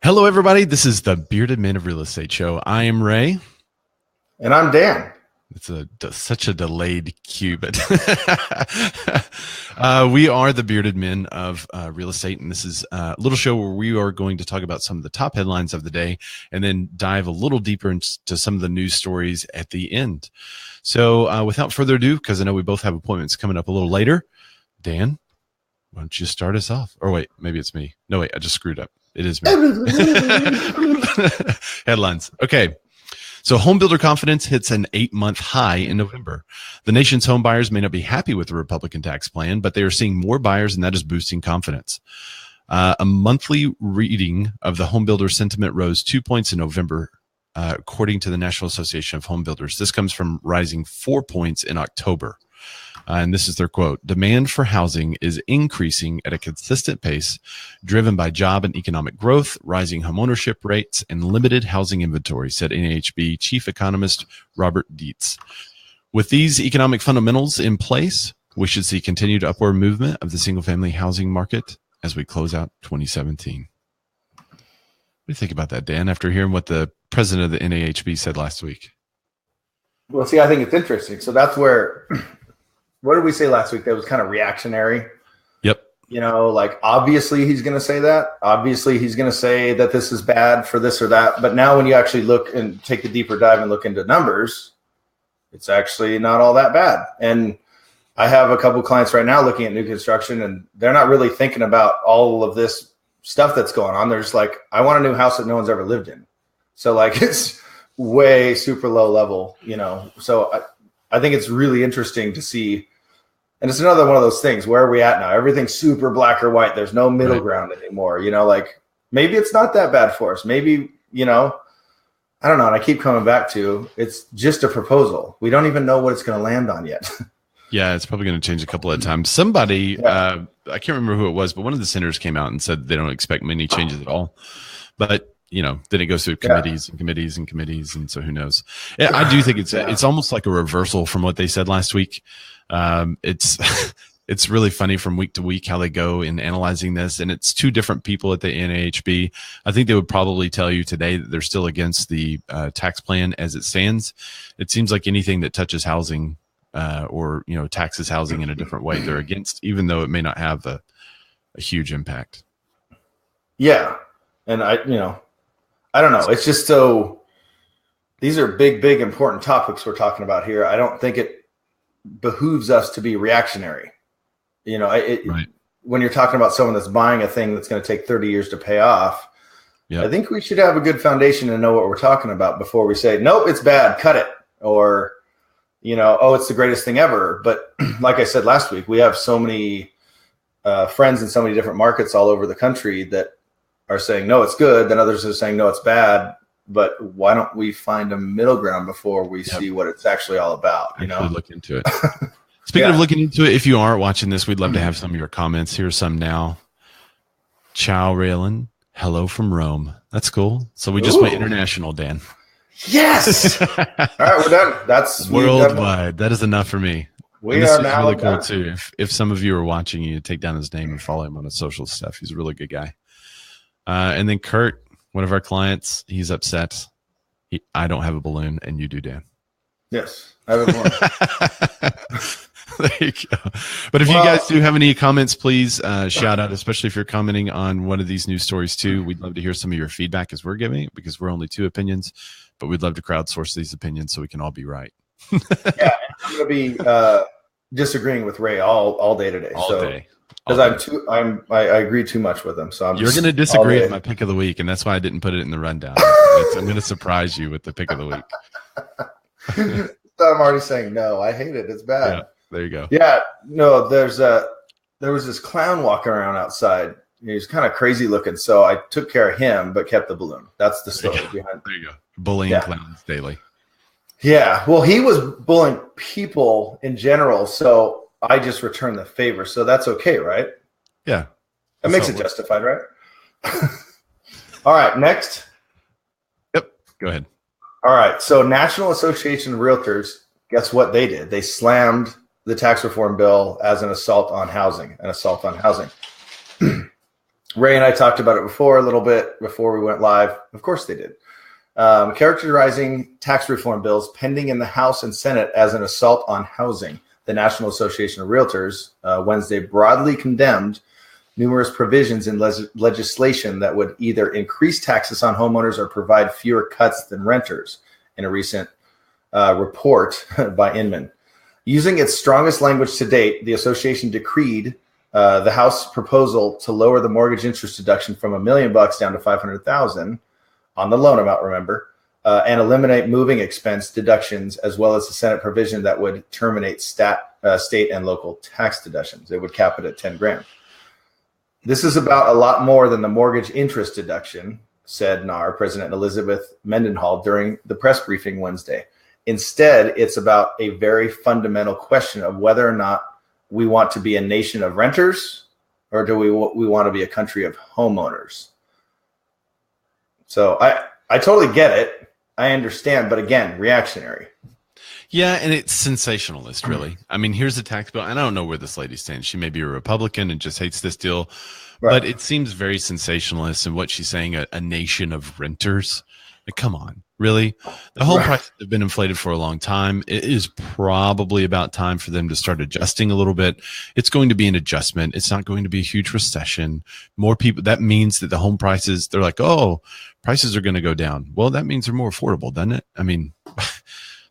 Hello, everybody. This is the Bearded Men of Real Estate Show. I am Ray. And I'm Dan. It's such a delayed cue, but we are the Bearded Men of Real Estate, and this is a little show where we are going to talk about some of the top headlines of the day and then dive a little deeper into some of the news stories at the end. So without further ado, because I know we both have appointments coming up a little later, Dan, why don't you start us off? Or wait, maybe it's me. No, wait, I just screwed up. It is me. Headlines. Okay. So home builder confidence hits an 8-month high in November. The nation's home buyers may not be happy with the Republican tax plan, but they are seeing more buyers, and that is boosting confidence. A monthly reading of the home builder sentiment rose 2 points in November, according to the National Association of Home Builders. This comes from rising 4 points in October. And this is their quote: "Demand for housing is increasing at a consistent pace, driven by job and economic growth, rising homeownership rates, and limited housing inventory," said NAHB Chief Economist Robert Dietz. With these economic fundamentals in place, we should see continued upward movement of the single-family housing market as we close out 2017. What do you think about that, Dan, after hearing what the president of the NAHB said last week? Well, see, I think it's interesting. So that's where... What did we say last week? That was kind of reactionary. Yep. You know, like obviously he's going to say that. Obviously he's going to say that this is bad for this or that. But now when you actually look and take a deeper dive and look into numbers, it's actually not all that bad. And I have a couple clients right now looking at new construction, and they're not really thinking about all of this stuff that's going on. They're just like, I want a new house that no one's ever lived in. So like it's way super low level, you know. So I think it's really interesting to see. And it's another one of those things. Where are we at now? Everything's super black or white. There's no middle ground anymore. You know, like maybe it's not that bad for us. Maybe, you know, I don't know. And I keep coming back to it's just a proposal. We don't even know what it's going to land on yet. Yeah, it's probably going to change a couple of times. Somebody, I can't remember who it was, but one of the senators came out and said they don't expect many changes at all. But you know, then it goes through committees and committees and committees, and so who knows? I do think it's almost like a reversal from what they said last week. It's really funny from week to week how they go in analyzing this, and it's two different people at the NAHB. I think they would probably tell you today that they're still against the tax plan as it stands. It seems like anything that touches housing or you know taxes housing in a different way, they're against, even though it may not have a huge impact. Yeah, and I don't know. It's just so these are big, important topics we're talking about here. I don't think it behooves us to be reactionary. You know, when you're talking about someone that's buying a thing that's going to take 30 years to pay off, I think we should have a good foundation and know what we're talking about before we say, nope, it's bad, cut it. Or, you know, oh, it's the greatest thing ever. But like I said last week, we have so many friends in so many different markets all over the country that are saying, no, it's good. Then others are saying, no, it's bad. But why don't we find a middle ground before we see what it's actually all about? You know, look into it. Speaking of looking into it, if you aren't watching this, we'd love to have some of your comments. Here's some now. Ciao, Raylan. Hello from Rome. That's cool. So we just went international, Dan. Yes. All right, we're done. That's worldwide. That is enough for me. We are now really cool too. If some of you are watching, you take down his name and follow him on his social stuff. He's a really good guy. And then Kurt, one of our clients, he's upset. I don't have a balloon, and you do, Dan. Yes, I have a balloon. There you go. But if you guys do have any comments, please shout out, especially if you're commenting on one of these news stories too. We'd love to hear some of your feedback as we're giving it, because we're only two opinions, but we'd love to crowdsource these opinions so we can all be right. Yeah, I'm going to be disagreeing with Ray all day today. All day. Because I agree too much with him. So you're going to disagree with my pick of the week, and that's why I didn't put it in the rundown. I'm going to surprise you with the pick of the week. I'm already saying no. I hate it. It's bad. Yeah, there you go. Yeah, no. There was this clown walking around outside. He was kind of crazy looking, so I took care of him, but kept the balloon. That's the story behind. There you go. Bullying clowns daily. Yeah. Well, he was bullying people in general, so I just returned the favor. So that's okay, right? Yeah. That makes it justified, right? All right. Next. Yep. Go ahead. All right. So National Association of Realtors, guess what they did? They slammed the tax reform bill as an assault on housing. Ray and I talked about it before a little bit before we went live. Of course they did. Characterizing tax reform bills pending in the House and Senate as an assault on housing. The National Association of Realtors Wednesday broadly condemned numerous provisions in legislation that would either increase taxes on homeowners or provide fewer cuts than renters in a recent report by Inman. Using its strongest language to date, the association decreed the House proposal to lower the mortgage interest deduction from $1 million down to $500,000 on the loan amount, remember, and eliminate moving expense deductions, as well as the Senate provision that would terminate state and local tax deductions. It would cap it at 10 grand. This is about a lot more than the mortgage interest deduction, said NAR President Elizabeth Mendenhall during the press briefing Wednesday. Instead, it's about a very fundamental question of whether or not we want to be a nation of renters or do we want to be a country of homeowners. So I totally get it. I understand. But again, reactionary. Yeah, and it's sensationalist, really. I mean, here's the tax bill. And I don't know where this lady stands. She may be a Republican and just hates this deal. Right. But it seems very sensationalist in what she's saying, a nation of renters. Like, come on, really? The home prices have been inflated for a long time. It is probably about time for them to start adjusting a little bit. It's going to be an adjustment. It's not going to be a huge recession. More people, that means that the home prices, they're like, oh, prices are going to go down. Well, that means they're more affordable, doesn't it? I mean,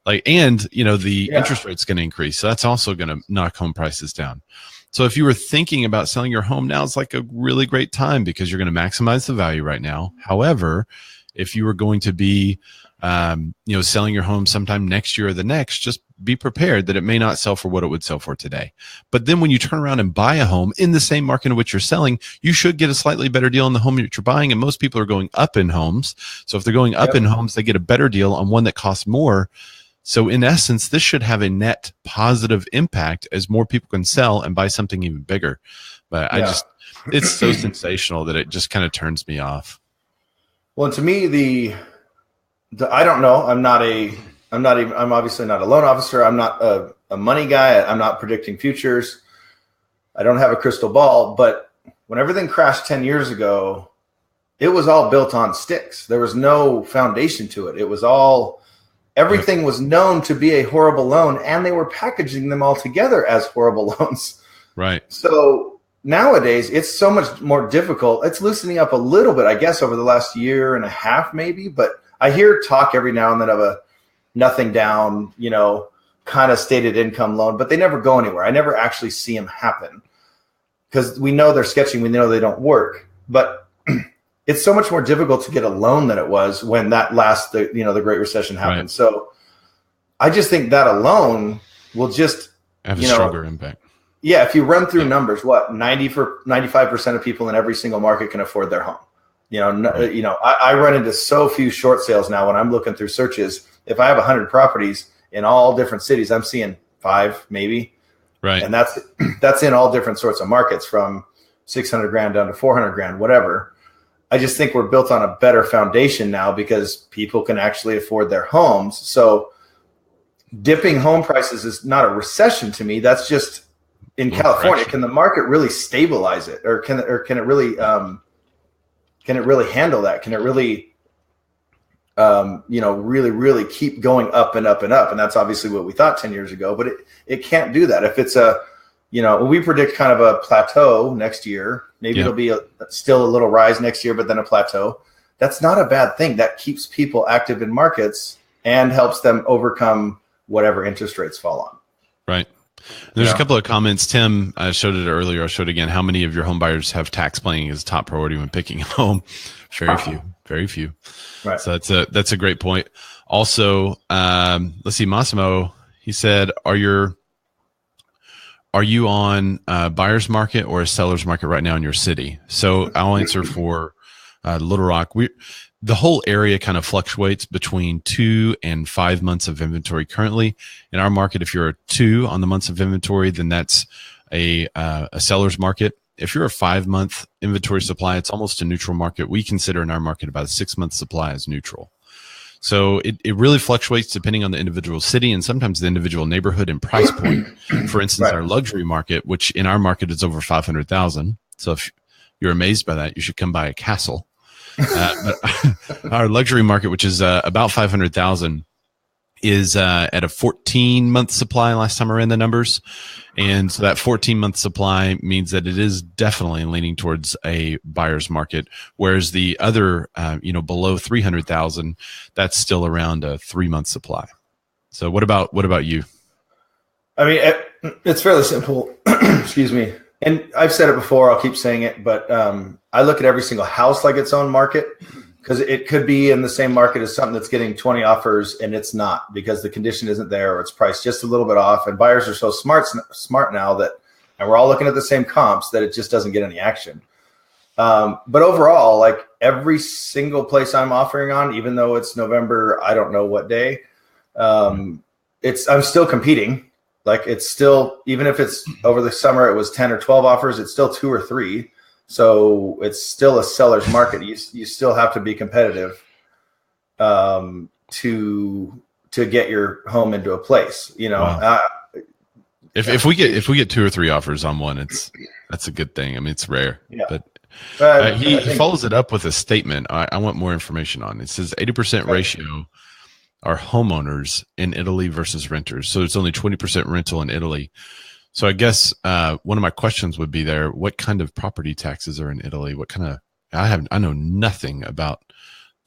like, and, you know, the interest rate's going to increase. So that's also going to knock home prices down. So if you were thinking about selling your home now, it's like a really great time because you're going to maximize the value right now. However, if you were going to be, selling your home sometime next year or the next, just be prepared that it may not sell for what it would sell for today. But then when you turn around and buy a home in the same market in which you're selling, you should get a slightly better deal on the home that you're buying. And most people are going up in homes. So if they're going up in homes, they get a better deal on one that costs more. So in essence, this should have a net positive impact as more people can sell and buy something even bigger. But it's so sensational that it just kind of turns me off. Well, to me, I don't know. I'm obviously not a loan officer. I'm not a money guy. I'm not predicting futures. I don't have a crystal ball, but when everything crashed 10 years ago, it was all built on sticks. There was no foundation to it. It was everything was known to be a horrible loan, and they were packaging them all together as horrible loans. Right. So nowadays, it's so much more difficult. It's loosening up a little bit, I guess, over the last year and a half, maybe. But I hear talk every now and then of a nothing down, kind of stated income loan, but they never go anywhere. I never actually see them happen because we know they're sketching. We know they don't work. But it's so much more difficult to get a loan than it was when that the Great Recession happened. Right. So I just think that alone will just have a stronger impact. Yeah, if you run through numbers, 95% of people in every single market can afford their home. I run into so few short sales now when I'm looking through searches. If I have 100 properties in all different cities, I'm seeing 5 maybe. Right. And that's in all different sorts of markets from 600 grand down to 400 grand, whatever. I just think we're built on a better foundation now because people can actually afford their homes. So dipping home prices is not a recession to me. That's just in California. Can the market really stabilize it, or can it really handle that? Can it really, really keep going up and up and up? And that's obviously what we thought 10 years ago, but it can't do that. If it's we predict kind of a plateau next year, maybe it'll be still a little rise next year, but then a plateau. That's not a bad thing. That keeps people active in markets and helps them overcome whatever interest rates fall on. Right. There's a couple of comments. Tim, I showed it earlier. I'll show it again. How many of your home buyers have tax planning as a top priority when picking a home? Very few. Right. So that's a great point. Also, let's see, Massimo, he said, are you on a buyer's market or a seller's market right now in your city? So I'll answer for Little Rock. The whole area kind of fluctuates between 2 and 5 months of inventory currently. In our market, if you're a 2 on the months of inventory, then that's a seller's market. If you're a 5-month inventory supply, it's almost a neutral market. We consider in our market about a 6-month supply as neutral. So it really fluctuates depending on the individual city and sometimes the individual neighborhood and price point. For instance, our luxury market, which in our market is over 500,000. So if you're amazed by that, you should come buy a castle. But our luxury market, which is about 500,000, is at a 14-month supply last time I ran the numbers. And so that 14-month supply means that it is definitely leaning towards a buyer's market, whereas the other, below 300,000, that's still around a 3-month supply. So what about you? I mean, it's fairly simple. Excuse me. And I've said it before, I'll keep saying it, but I look at every single house like its own market, because it could be in the same market as something that's getting 20 offers and it's not, because the condition isn't there or it's priced just a little bit off. And buyers are so smart now that, and we're all looking at the same comps, that it just doesn't get any action. But overall, like every single place I'm offering on, even though it's November, I don't know what day, I'm still competing. Like it's still, even if it's over the summer, it was 10 or 12 offers, it's still 2 or 3. So it's still a seller's market. You still have to be competitive to get your home into a place. Wow. If we get 2 or 3 offers on one, that's a good thing. I mean, it's rare. Yeah. But he follows it up with a statement. I want more information on. It says 80% ratio are homeowners in Italy versus renters. So it's only 20% rental in Italy. So I guess one of my questions would be there, what kind of property taxes are in Italy? What kind of, I know nothing about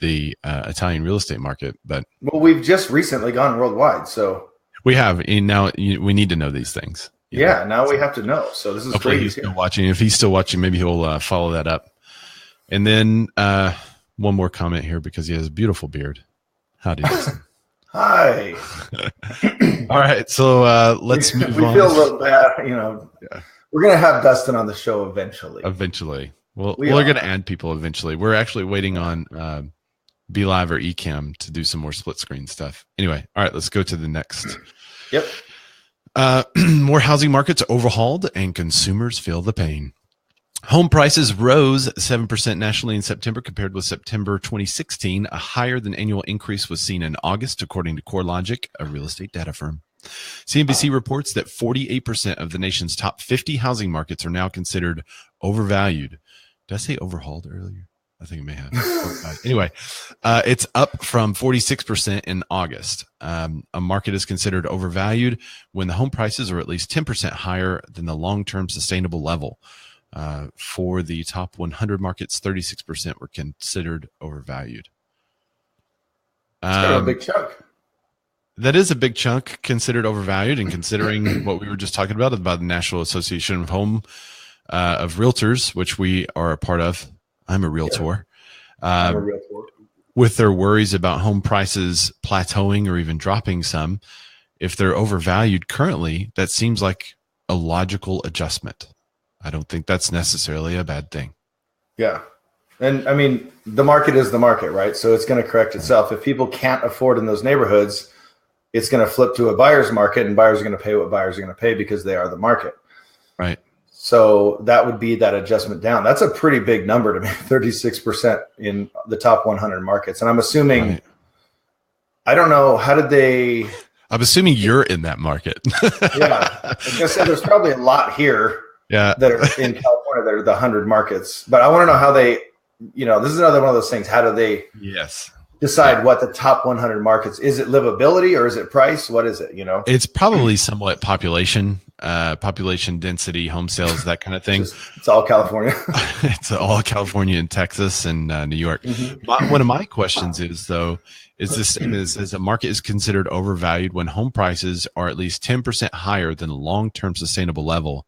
the Italian real estate market, but. Well, we've just recently gone worldwide. So we have, and now we need to know these things. Yeah. Now we have to know. So this is hopefully great. He's still watching. If he's still watching, maybe he'll follow that up. And then one more comment here, because he has a beautiful beard. Howdy. Hi. All right, so let's move on. We feel a little bad, Yeah. We're gonna have Dustin on the show eventually. Well, we're gonna add people eventually. We're actually waiting on BeLive or Ecamm to do some more split screen stuff. Anyway, all right, let's go to the next. Yep. More housing markets overhauled and consumers feel the pain. Home prices rose 7% nationally in September compared with September 2016. A higher than annual increase was seen in August, according to CoreLogic, a real estate data firm. CNBC reports that 48% of the nation's top 50 housing markets are now considered overvalued. Did I say overhauled earlier? I think I may have. Anyway, it's up from 46% in August. A market is considered overvalued when the home prices are at least 10% higher than the long-term sustainable level. For the top 100 markets, 36% were considered overvalued. It's kind of a big chunk. That is a big chunk considered overvalued, and considering what we were just talking about the National Association of Realtors, which we are a part of. I'm a realtor. Yeah. I'm a realtor. With their worries about home prices plateauing or even dropping some, if they're overvalued currently, that seems like a logical adjustment. I don't think that's necessarily a bad thing. Yeah. And I mean, the market is the market, right? So it's going to correct itself. If people can't afford in those neighborhoods, it's going to flip to a buyer's market, and buyers are going to pay what buyers are going to pay because they are the market. Right. So that would be that adjustment down. That's a pretty big number to me, 36% in the top 100 markets. And I'm assuming, right. I don't know, I'm assuming you're in that market. Yeah. Like I said, there's probably a lot here. Yeah. That are in California that are the 100 markets. But I want to know how they, this is another one of those things. How do they decide what the top 100 markets? Is it livability or is it price? What is it, It's probably somewhat population density, home sales, that kind of thing. It's all California. It's all California and Texas and New York. Mm-hmm. One of my questions is the market is considered overvalued when home prices are at least 10% higher than the long-term sustainable level.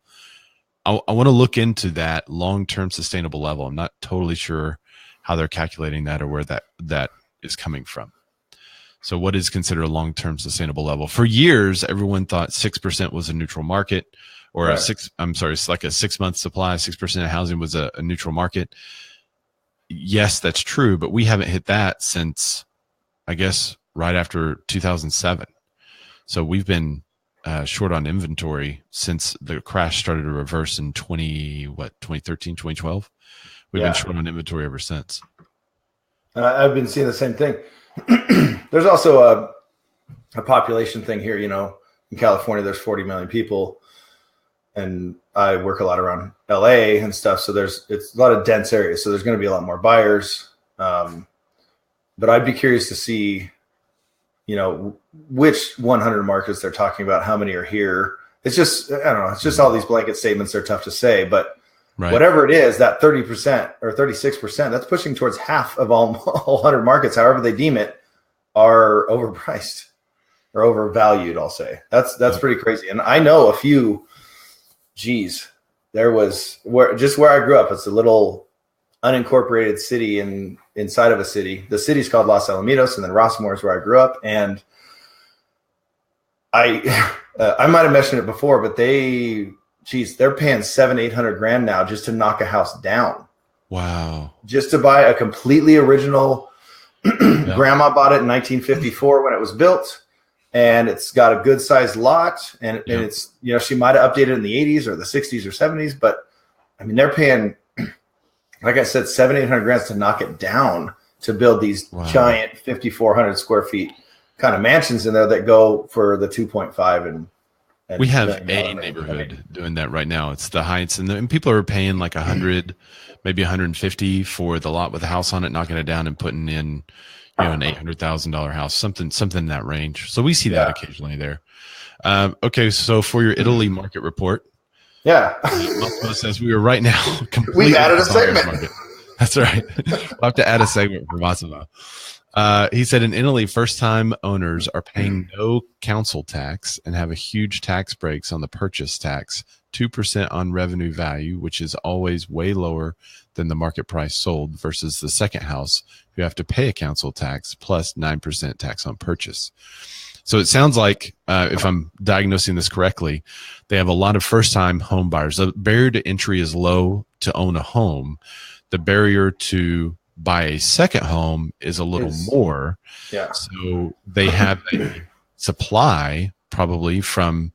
I want to look into that long-term sustainable level. I'm not totally sure how they're calculating that or where that is coming from. So what is considered a long-term sustainable level? For years, everyone thought 6% was a neutral market, or it's like a 6-month supply. 6% of housing was a neutral market. Yes, that's true, but we haven't hit that since, I guess, right after 2007. So we've been short on inventory since the crash started to reverse in 2013, 2012. We've been short on inventory ever since. I've been seeing the same thing. There's also a population thing here. In California, there's 40 million people. and I work a lot around LA and stuff. So it's a lot of dense areas. So there's going to be a lot more buyers. But I'd be curious to see, which 100 markets they're talking about, how many are here. It's just, I don't know. It's just all these blanket statements. They're tough to say, but whatever it is, that 30% or 36%, that's pushing towards half of all 100 markets, however they deem it, are overpriced or overvalued. I'll say that's pretty crazy. And I know a few, there was where I grew up. It's a little unincorporated city inside of a city. The city's called Los Alamitos, and then Rossmore is where I grew up. And I might have mentioned it before, but they're paying $700,000-800,000 now just to knock a house down. Wow. Just to buy a completely original. Grandma bought it in 1954 when it was built, and it's got a good sized lot. And it's, she might have updated in the 80s or the 60s or 70s, but I mean, they're paying, like I said, $700,000-800,000 to knock it down to build these giant 5,400 square feet kind of mansions in there that go for the 2.5 and we have a neighborhood doing that right now. It's the Heights, and people are paying like 100, maybe 150 for the lot with a house on it, knocking it down and putting in, an $800,000 house, something in that range. So we see that occasionally there. Okay, so for your Italy market report, Massimo says we are right now completely. We've added a segment. Market. That's right. We'll have to add a segment for Massimo. He said in Italy, first-time owners are paying no council tax and have a huge tax breaks on the purchase tax, 2% on revenue value, which is always way lower than the market price sold, versus the second house, who have to pay a council tax plus 9% tax on purchase. So it sounds like, if I'm diagnosing this correctly, they have a lot of first-time home buyers. The barrier to entry is low to own a home. The barrier to buy a second home is a little more. Yeah. So they have a supply probably from,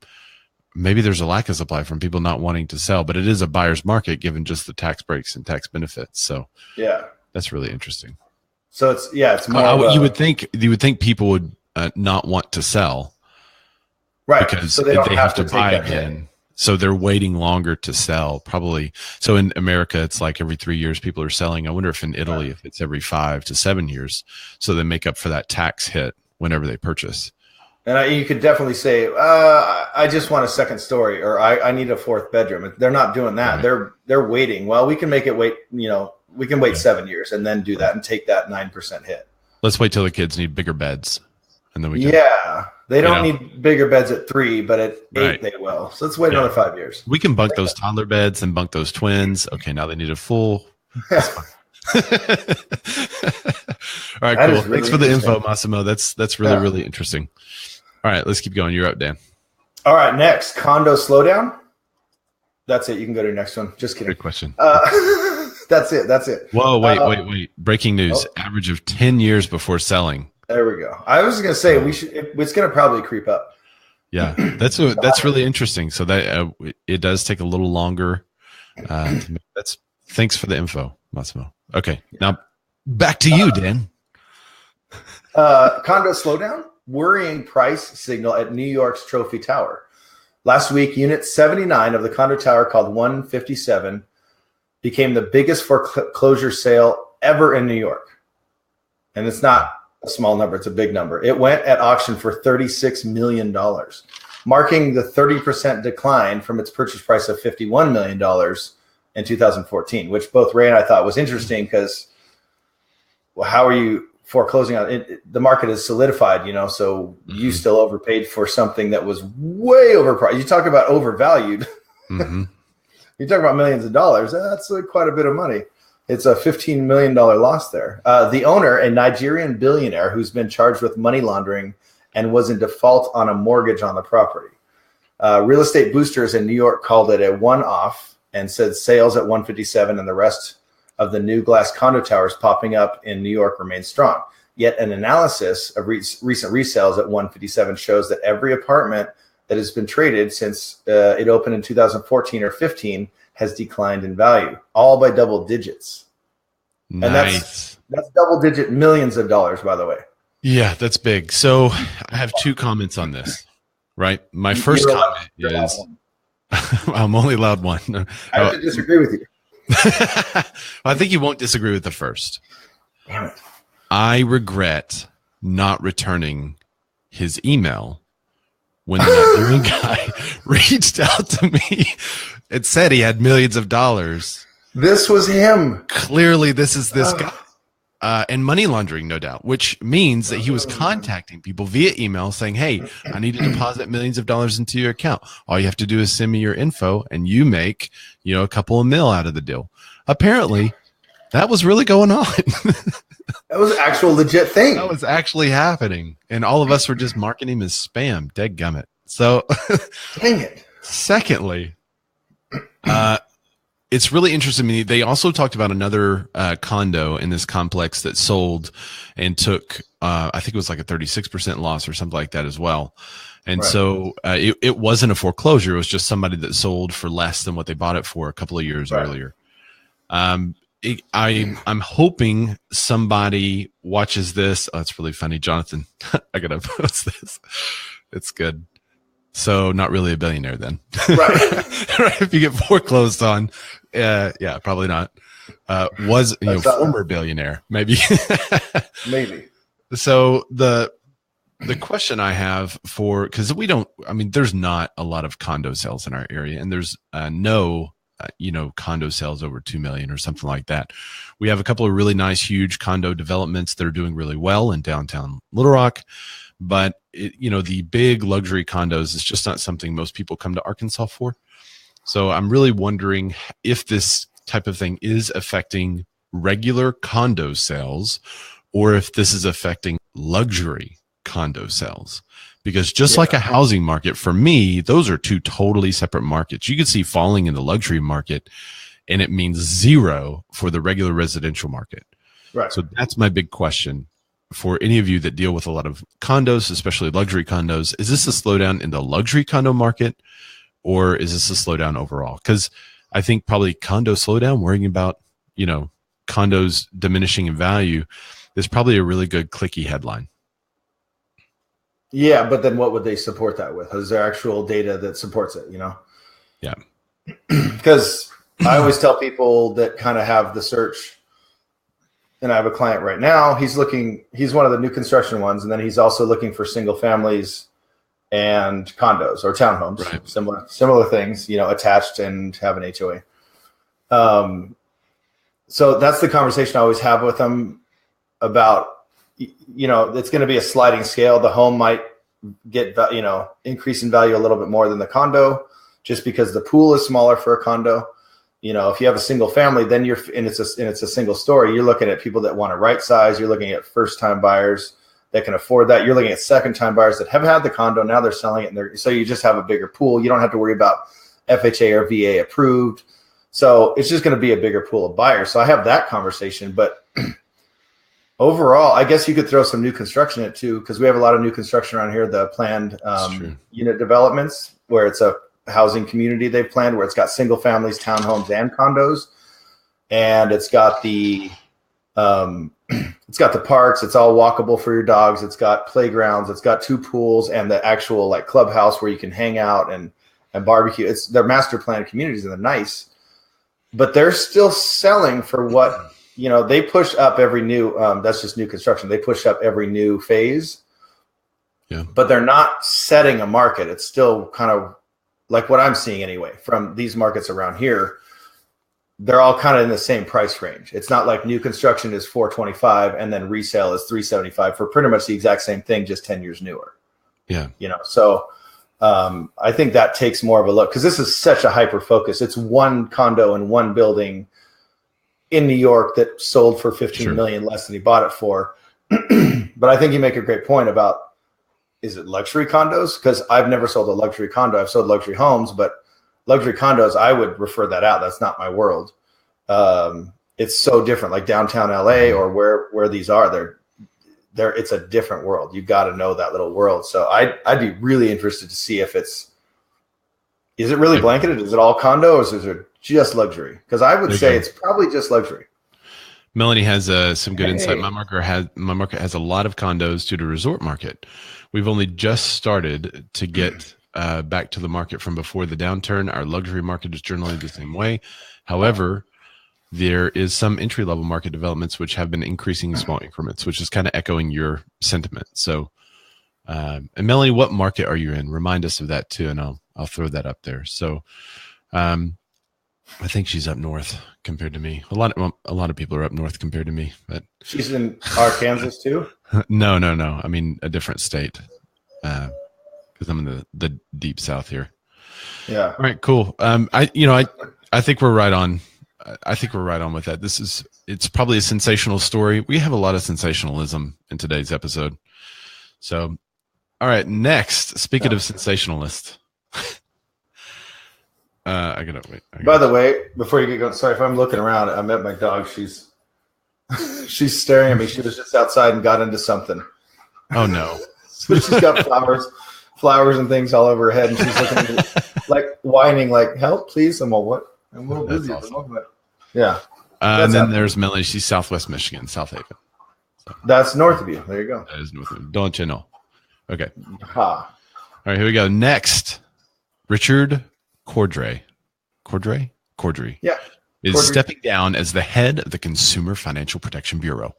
maybe there's a lack of supply from people not wanting to sell, but it is a buyer's market given just the tax breaks and tax benefits. So that's really interesting. So it's more. You would think people would not want to sell, right? Because so they don't have to buy again. So they're waiting longer to sell, probably. So in America, it's like every 3 years people are selling. I wonder if in Italy, if it's every 5 to 7 years, so they make up for that tax hit whenever they purchase. And you could definitely say, I just want a second story, or I need a fourth bedroom. They're not doing that. Right. They're waiting. Well, we can make it wait. We can wait 7 years and then do that and take that 9% hit. Let's wait till the kids need bigger beds, and then we can. Yeah. They don't need bigger beds at 3, but at 8 they will. So let's wait another 5 years. We can bunk those toddler beds and bunk those twins. Okay, now they need a full. That's fine. All right, cool. Really Thanks for the info, Massimo. That's really, really interesting. All right, let's keep going. You're up, Dan. All right, next, condo slowdown. That's it. You can go to your next one. Just kidding. Good question. That's it. Whoa, wait. Breaking news. Average of 10 years before selling. There we go. I was going to say it's going to probably creep up. Yeah, that's really interesting. So that it does take a little longer. Thanks for the info, Massimo. Okay, now back to you, Dan. Condo slowdown, worrying price signal at New York's Trophy Tower. Last week, Unit 79 of the condo tower, called 157, became the biggest foreclosure sale ever in New York, and it's not a small number. It's a big number. It went at auction for $36 million, marking the 30% decline from its purchase price of $51 million in 2014, which both Ray and I thought was interesting because, well, how are you foreclosing on it? The market is solidified, so you still overpaid for something that was way overpriced. You talk about overvalued. Mm-hmm. You talk about millions of dollars. That's quite a bit of money. It's a $15 million loss there. The owner, a Nigerian billionaire who's been charged with money laundering and was in default on a mortgage on the property. Real estate boosters in New York called it a one-off and said sales at 157 and the rest of the new glass condo towers popping up in New York remain strong. Yet an analysis of recent resales at 157 shows that every apartment that has been traded since it opened in 2014 or 15 has declined in value, all by double digits. Nice. And that's double-digit millions of dollars, by the way. Yeah, that's big. So I have two comments on this, right? My first comment is I'm only allowed one. I have to disagree with you. I think you won't disagree with the first. Damn it. I regret not returning his email when the Nigerian guy reached out to me. It said he had millions of dollars. This was him. Clearly, this is this guy. And money laundering, no doubt, which means that he was contacting people via email saying, hey, I need to deposit millions of dollars into your account. All you have to do is send me your info and you make, a couple of mil out of the deal. Apparently, that was really going on. That was an actual legit thing. That was actually happening. And all of us were just marking him as spam. Dadgummit. So, dang it. Secondly, it's really interesting to me. They also talked about another condo in this complex that sold and took, I think it was like a 36% loss or something like that as well. And so it wasn't a foreclosure. It was just somebody that sold for less than what they bought it for a couple of years earlier. I'm hoping somebody watches this. Oh, it's really funny. Jonathan, I got to post this. It's good. So not really a billionaire then. Right. Right. If you get foreclosed on, yeah, probably not. Was former billionaire, maybe. Maybe. So the question I have because there's not a lot of condo sales in our area, and there's no condo sales over 2 million or something like that. We have a couple of really nice, huge condo developments that are doing really well in downtown Little Rock. But the big luxury condos is just not something most people come to Arkansas for. So I'm really wondering if this type of thing is affecting regular condo sales or if this is affecting luxury condo sales. Because just like a housing market, for me, those are two totally separate markets. You can see falling in the luxury market, and it means zero for the regular residential market. Right. So that's my big question. For any of you that deal with a lot of condos, especially luxury condos, is this a slowdown in the luxury condo market or is this a slowdown overall? Because I think probably condo slowdown, worrying about, condos diminishing in value is probably a really good clicky headline. Yeah, but then what would they support that with? Is there actual data that supports it, Yeah. Because I always tell people that kind of have the search. And I have a client right now. He's one of the new construction ones. And then he's also looking for single families and condos or townhomes, right. Similar things, attached and have an HOA. So that's the conversation I always have with them about, it's going to be a sliding scale. The home might get, increase in value a little bit more than the condo just because the pool is smaller for a condo. If you have a single family, then it's a single story. You're looking at people that want to right size. You're looking at first time buyers that can afford that. You're looking at second time buyers that have had the condo. Now they're selling it. So you just have a bigger pool. You don't have to worry about FHA or VA approved. So it's just going to be a bigger pool of buyers. So I have that conversation, but overall, I guess you could throw some new construction in it too, because we have a lot of new construction around here, the planned unit developments where it's a housing community they've planned where it's got single families, townhomes, and condos, and it's got the parks. It's all walkable for your dogs. It's got playgrounds. It's got 2 pools and the actual clubhouse where you can hang out and barbecue. They're master planned communities and they're nice, but they're still selling for what they push up every new. That's just new construction. They push up every new phase, but they're not setting a market. It's still kind of like what I'm seeing anyway from these markets around here. They're all kind of in the same price range. It's not like new construction is $425 and then resale is $375 for pretty much the exact same thing, just 10 years newer. Yeah. So I think that takes more of a look because this is such a hyper focus. It's one condo in one building in New York that sold for $15 million less than he bought it for. But I think you make a great point about, is it luxury condos? Because I've never sold a luxury condo. I've sold luxury homes, but luxury condos, I would refer that out. That's not my world. It's so different, like downtown LA or where these are. It's a different world. You got to know that little world. So I'd be really interested to see if is it really blanketed? Is it all condos? Or is it just luxury? Because I would say it's probably just luxury. Melanie has some good insight. My market has a lot of condos due to resort market. We've only just started to get back to the market from before the downturn. Our luxury market is generally the same way. However, there is some entry-level market developments which have been increasing in small increments, which is kind of echoing your sentiment. So, and Melanie, what market are you in? Remind us of that too, and I'll throw that up there. So, I think she's up north compared to me. A lot of people are up north compared to me, but she's in Arkansas too. No. I mean a different state, because I'm in the deep south here. Yeah. All right. Cool. I think we're right on. I think we're right on with that. It's probably a sensational story. We have a lot of sensationalism in today's episode. So, all right. Next, speaking of sensationalist, I gotta wait. By the way, before you get going, sorry if I'm looking around. I met my dog. She's staring at me. She was just outside and got into something. Oh no! So she's got flowers and things all over her head, and she's looking at me, like whining, like "Help, please!" I'm all, what? I'm a little busy at the moment. Yeah. And then there's Melanie. She's Southwest Michigan, South Haven. So, that's north of you. There you go. That is north of you. Don't you know? Okay. Ha. All right, here we go. Next, Richard Cordray. Cordray? Yeah. Is Cordray. Stepping down as the head of the Consumer Financial Protection Bureau.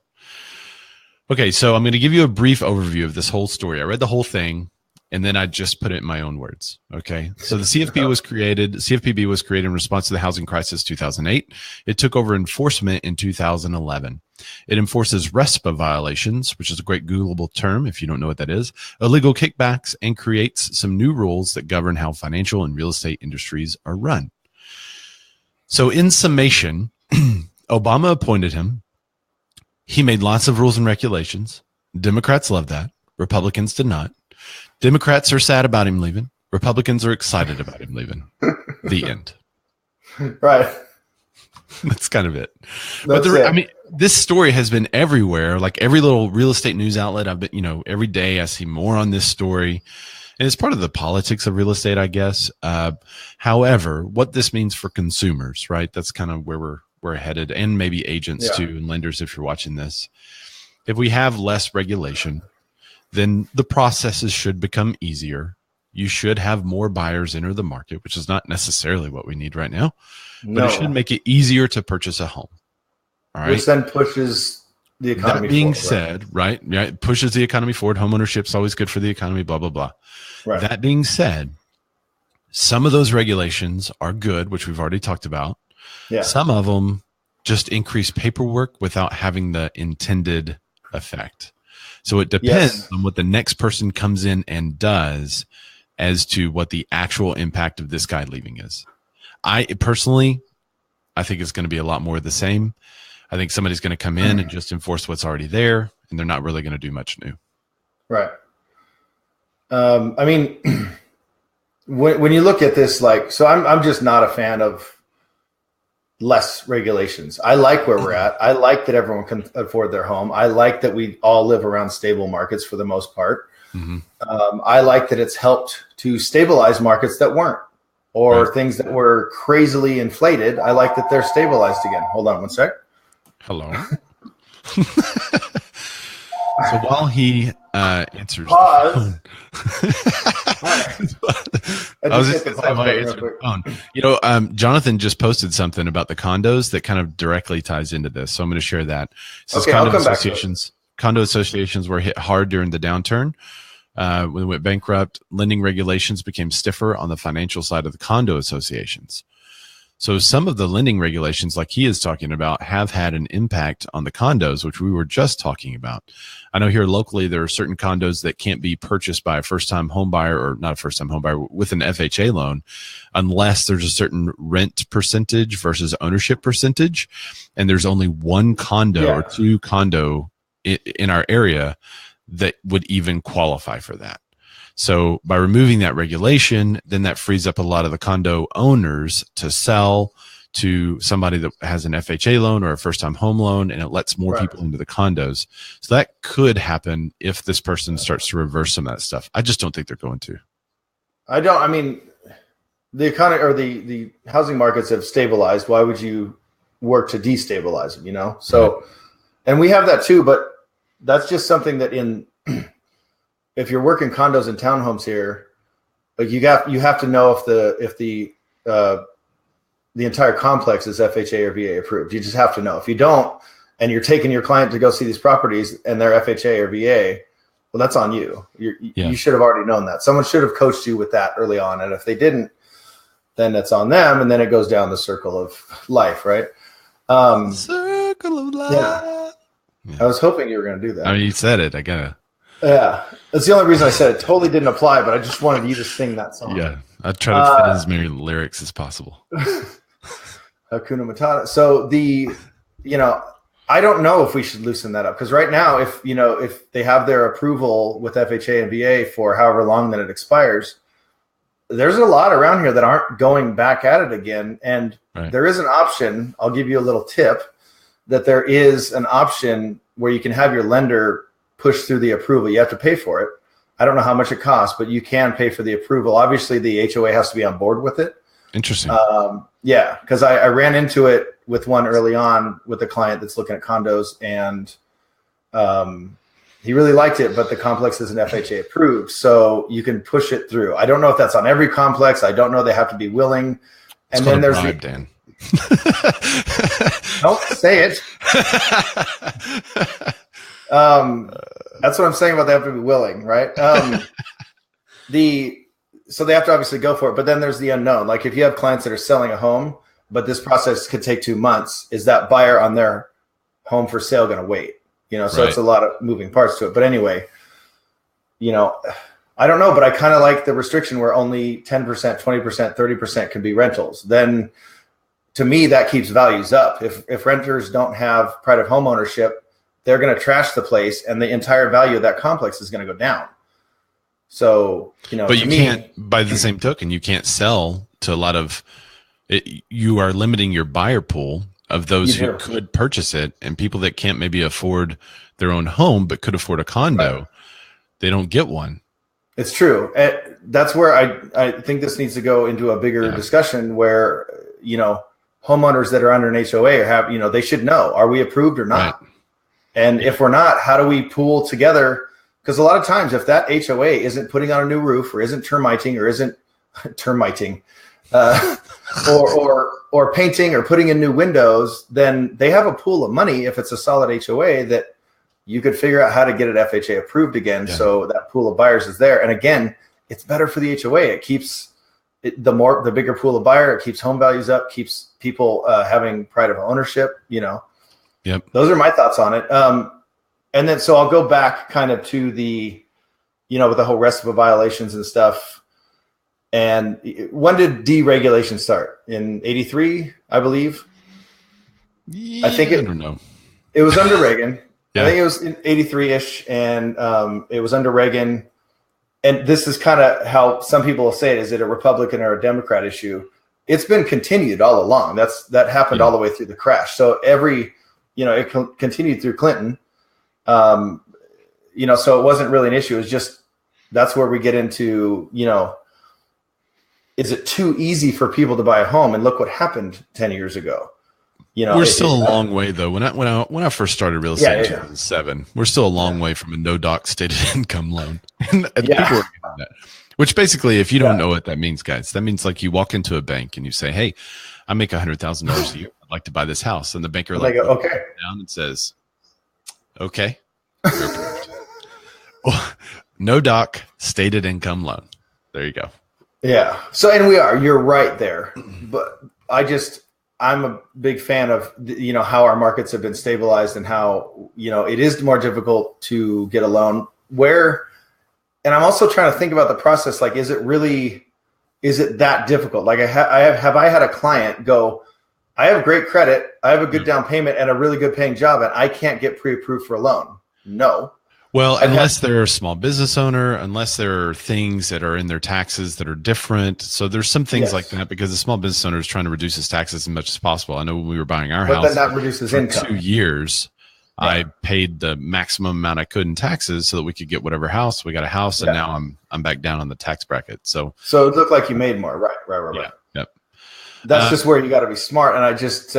Okay, so I'm going to give you a brief overview of this whole story. I read the whole thing, and then I just put it in my own words. Okay, so the CFPB was created in response to the housing crisis 2008. It took over enforcement in 2011. It enforces RESPA violations, which is a great Googleable term if you don't know what that is, illegal kickbacks, and creates some new rules that govern how financial and real estate industries are run. So in summation, Obama appointed him. He made lots of rules and regulations. Democrats love that. Republicans did not. Democrats are sad about him leaving. Republicans are excited about him leaving. The end. Right. That's kind of it. I mean, this story has been everywhere. Like every little real estate news outlet I've been, every day I see more on this story. And it's part of the politics of real estate, I guess. However, what this means for consumers, right? That's kind of where we're headed, and maybe agents too, and lenders if you're watching this. If we have less regulation, then the processes should become easier. You should have more buyers enter the market, which is not necessarily what we need right now, but it should make it easier to purchase a home. All right. Which then pushes the economy. That being said, right? Yeah, it pushes the economy forward. Homeownership is always good for the economy, blah, blah, blah. Right. That being said, some of those regulations are good, which we've already talked about. Yeah. Some of them just increase paperwork without having the intended effect. So it depends on what the next person comes in and does as to what the actual impact of this guy leaving is. I think it's going to be a lot more of the same. I think somebody's going to come in and just enforce what's already there, and they're not really going to do much new. Right. I mean, when you look at this, so I'm just not a fan of less regulations. I like where we're at. I like that everyone can afford their home. I like that we all live around stable markets for the most part. Mm-hmm. I like that it's helped to stabilize markets that weren't, or things that were crazily inflated. I like that they're stabilized again. Hold on one sec. Hello. So while he answers Pause. I was just going to say while he answered the phone. Jonathan just posted something about the condos that kind of directly ties into this. So I'm going to share that. So condo associations were hit hard during the downturn. When they went bankrupt, lending regulations became stiffer on the financial side of the condo associations. So some of the lending regulations, like he is talking about, have had an impact on the condos, which we were just talking about. I know here locally, there are certain condos that can't be purchased by a first-time home buyer, or not a first-time home buyer, with an FHA loan, unless there's a certain rent percentage versus ownership percentage. And there's only one condo or two condo in our area that would even qualify for that. So by removing that regulation, then that frees up a lot of the condo owners to sell to somebody that has an FHA loan or a first-time home loan, and it lets more people into the condos. So that could happen if this person starts to reverse some of that stuff. I just don't think they're going to. I mean, the economy or the housing markets have stabilized. Why would you work to destabilize them, So, and we have that too, but that's just something that if you're working condos and townhomes here, Like you have to know if the entire complex is FHA or VA approved. You just have to know. If you don't, and you're taking your client to go see these properties and they're FHA or VA, well, that's on you. You should have already known that. Someone should have coached you with that early on. And if they didn't, then it's on them. And then it goes down the circle of life, right? Circle of life. Yeah. I was hoping you were going to do that. I mean, you said it. I gotta. Yeah, that's the only reason I said it. Totally didn't apply, but I just wanted you to sing that song. Yeah, I try to fit as many lyrics as possible. Hakuna Matata. So I don't know if we should loosen that up, because right now, if they have their approval with FHA and VA for however long that it expires, there's a lot around here that aren't going back at it again. And There is an option. I'll give you a little tip that there is an option where you can have your lender push through the approval. You have to pay for it. I don't know how much it costs, but you can pay for the approval. Obviously, the HOA has to be on board with it. Interesting. Yeah, because I ran into it with one early on with a client that's looking at condos, and he really liked it, but the complex isn't FHA approved, so you can push it through. I don't know if that's on every complex. I don't know. They have to be willing. And then there's bribe, Dan. Don't say it. That's what I'm saying about they have to be willing, right? So they have to obviously go for it, but then there's the unknown. Like if you have clients that are selling a home, but this process could take 2 months, is that buyer on their home for sale going to wait? So It's a lot of moving parts to it. But anyway, I don't know, but I kind of like the restriction where only 10%, 20%, 30% can be rentals. Then to me, that keeps values up. If renters don't have pride of home ownership, they're going to trash the place, and the entire value of that complex is going to go down. So, but you can't, by the same token, you can't sell to a lot of it. You are limiting your buyer pool of those who could purchase it, and people that can't maybe afford their own home, but could afford a condo. Right. They don't get one. It's true. That's where I think this needs to go into a bigger discussion where, homeowners that are under an HOA have, they should know, are we approved or not? Right. And if we're not, how do we pool together? Because a lot of times, if that HOA isn't putting on a new roof or isn't termiting or isn't termiting or painting or putting in new windows, then they have a pool of money if it's a solid HOA that you could figure out how to get it FHA approved again. Yeah. So that pool of buyers is there. And again, it's better for the HOA. It keeps the bigger pool of buyer. It keeps home values up, keeps people having pride of ownership, Yep. Those are my thoughts on it. And then, so I'll go back kind of to the, with the whole rest of the violations and stuff. And when did deregulation start? In 83, I believe. Yeah, I don't know. It was under Reagan. Yeah. I think it was in 83-ish, and it was under Reagan. And this is kind of how some people will say it. Is it a Republican or a Democrat issue? It's been continued all along. That happened all the way through the crash. So it continued through Clinton. So it wasn't really an issue. It's just, that's where we get into, is it too easy for people to buy a home? And look what happened 10 years ago. We're still a long way though. When I first started real estate in 2007, we're still a long way from a no doc stated income loan. and people are getting that. Which basically, if you don't know what that means, guys, that means like you walk into a bank and you say, "Hey, I make $100,000 a year. I'd like to buy this house," and the banker okay, down and says, "Okay, you're approved." Well, no doc stated income loan. There you go. Yeah. So, and you're right there, but I'm a big fan of, how our markets have been stabilized and how, it is more difficult to get a loan and I'm also trying to think about the process. Like, is it that difficult? Like have I had a client go, I have great credit, I have a good down payment and a really good paying job, and I can't get pre-approved for a loan? No. Well, unless they're a small business owner, unless there are things that are in their taxes that are different. So there's some things like that, because the small business owner is trying to reduce his taxes as much as possible. I know when we were buying our house, then that reduces income. 2 years, I paid the maximum amount I could in taxes so that we could get whatever house. We got a house, and now I'm back down on the tax bracket. So it looked like you made more. Right. Yeah. Yep. That's just where you got to be smart. And I just,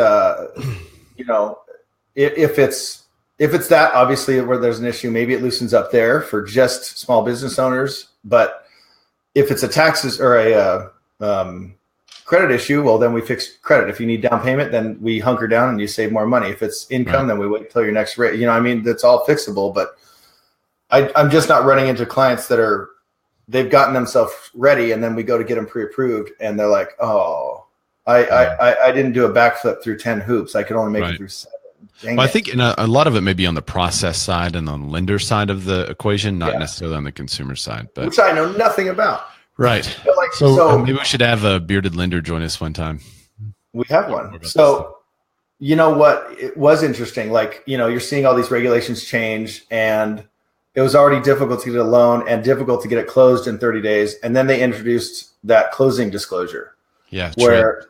if it's that, obviously, where there's an issue, maybe it loosens up there for just small business owners. But if it's a taxes or a credit issue, well, then we fix credit. If you need down payment, then we hunker down and you save more money. If it's income, then we wait till your next rate. I mean, that's all fixable. But I'm just not running into clients that they've gotten themselves ready, and then we go to get them pre-approved, and they're like, oh, I didn't do a backflip through 10 hoops. I could only make it through 7. Well, I think a lot of it may be on the process side and on the lender side of the equation, not necessarily on the consumer side. But which I know nothing about. Right. So maybe we should have a bearded lender join us one time. We have one. So you know what? It was interesting. Like, you're seeing all these regulations change, and it was already difficult to get a loan and difficult to get it closed in 30 days. And then they introduced that closing disclosure. Yeah. Where,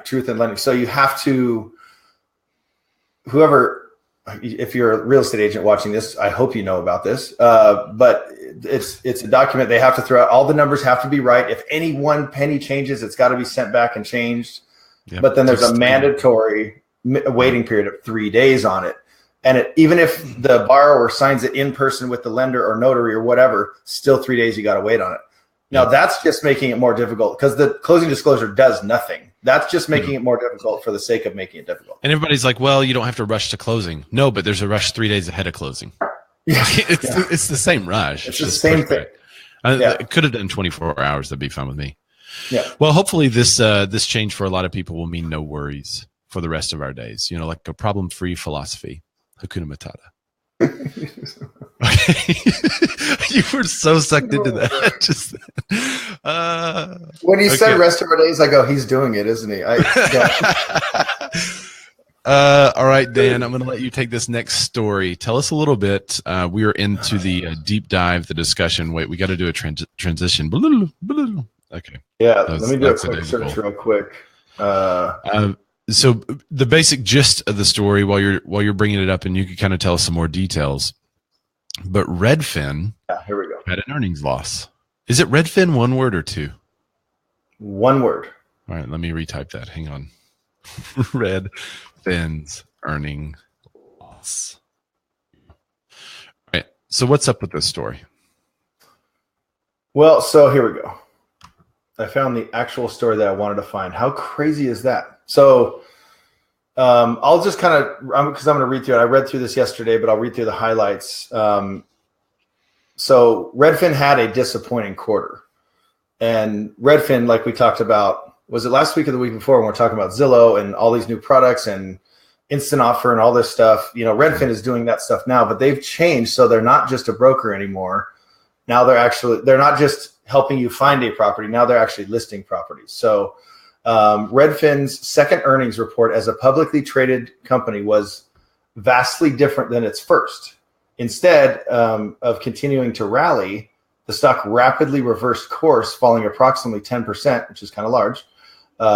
truth in lending. So you have to, if you're a real estate agent watching this, I hope you know about this. But it's a document. They have to throw out, all the numbers have to be right. If any one penny changes, it's got to be sent back and changed. Yep. But then there's a mandatory waiting period of 3 days on it. And even if the borrower signs it in person with the lender or notary or whatever, still 3 days you got to wait on it. Now, that's just making it more difficult, because the closing disclosure does nothing. That's just making it more difficult for the sake of making it difficult. And everybody's like, well, you don't have to rush to closing. No, but there's a rush 3 days ahead of closing. It's the same rush. It's the same thing. It could have done 24 hours. That'd be fine with me. Yeah. Well, hopefully this change for a lot of people will mean no worries for the rest of our days. Like a problem-free philosophy. Hakuna Matata. Okay. You were so sucked into that. Just when you said rest of our days, I go, he's doing it, isn't he? All right, Dan, I'm going to let you take this next story. Tell us a little bit. We are into the deep dive, the discussion. Wait, we got to do a transition. Okay. Yeah, let me do a quick search real quick. So the basic gist of the story, while you're bringing it up, and you can kind of tell us some more details. But Redfin, here we go, had an earnings loss. Is it Redfin, one word or two? One word. All right, let me retype that. Hang on. Redfin's earning loss. All right. So what's up with this story? Well, so here we go. I found the actual story that I wanted to find. How crazy is that? So I'll just kind of, because I'm going to read through it. I read through this yesterday, but I'll read through the highlights. So Redfin had a disappointing quarter. And Redfin, like we talked about, was it last week or the week before, when we're talking about Zillow and all these new products and instant offer and all this stuff? Redfin is doing that stuff now, but they've changed. So they're not just a broker anymore. Now they're not just helping you find a property. Now they're actually listing properties. So Redfin's second earnings report as a publicly traded company was vastly different than its first. Instead of continuing to rally, the stock rapidly reversed course, falling approximately 10%, which is kind of large,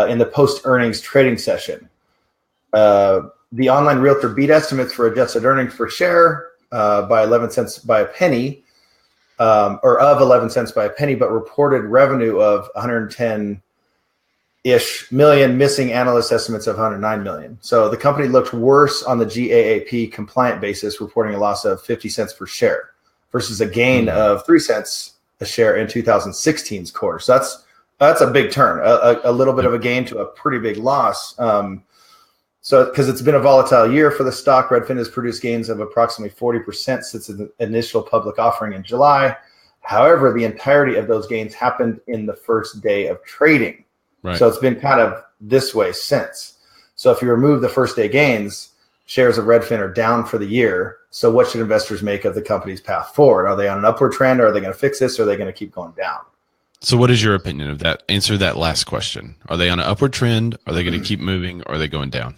in the post-earnings trading session. The online realtor beat estimates for adjusted earnings per share by 11 cents by a penny, or of 11 cents by a penny, but reported revenue of 110-ish million, missing analyst estimates of 109 million. So the company looked worse on the GAAP compliant basis, reporting a loss of 50 cents per share versus a gain of 3 cents a share in 2016's quarter. So that's a big turn, a little bit of a gain to a pretty big loss. So because it's been a volatile year for the stock, Redfin has produced gains of approximately 40% since its initial public offering in July. However, the entirety of those gains happened in the first day of trading. Right. So it's been kind of this way since. So if you remove the first day gains, shares of Redfin are down for the year. So what should investors make of the company's path forward? Are they on an upward trend, or are they going to fix this, or are they going to keep going down? So what is your opinion of that? Answer that last question. Are they on an upward trend? Are they going to keep moving? Or are they going down?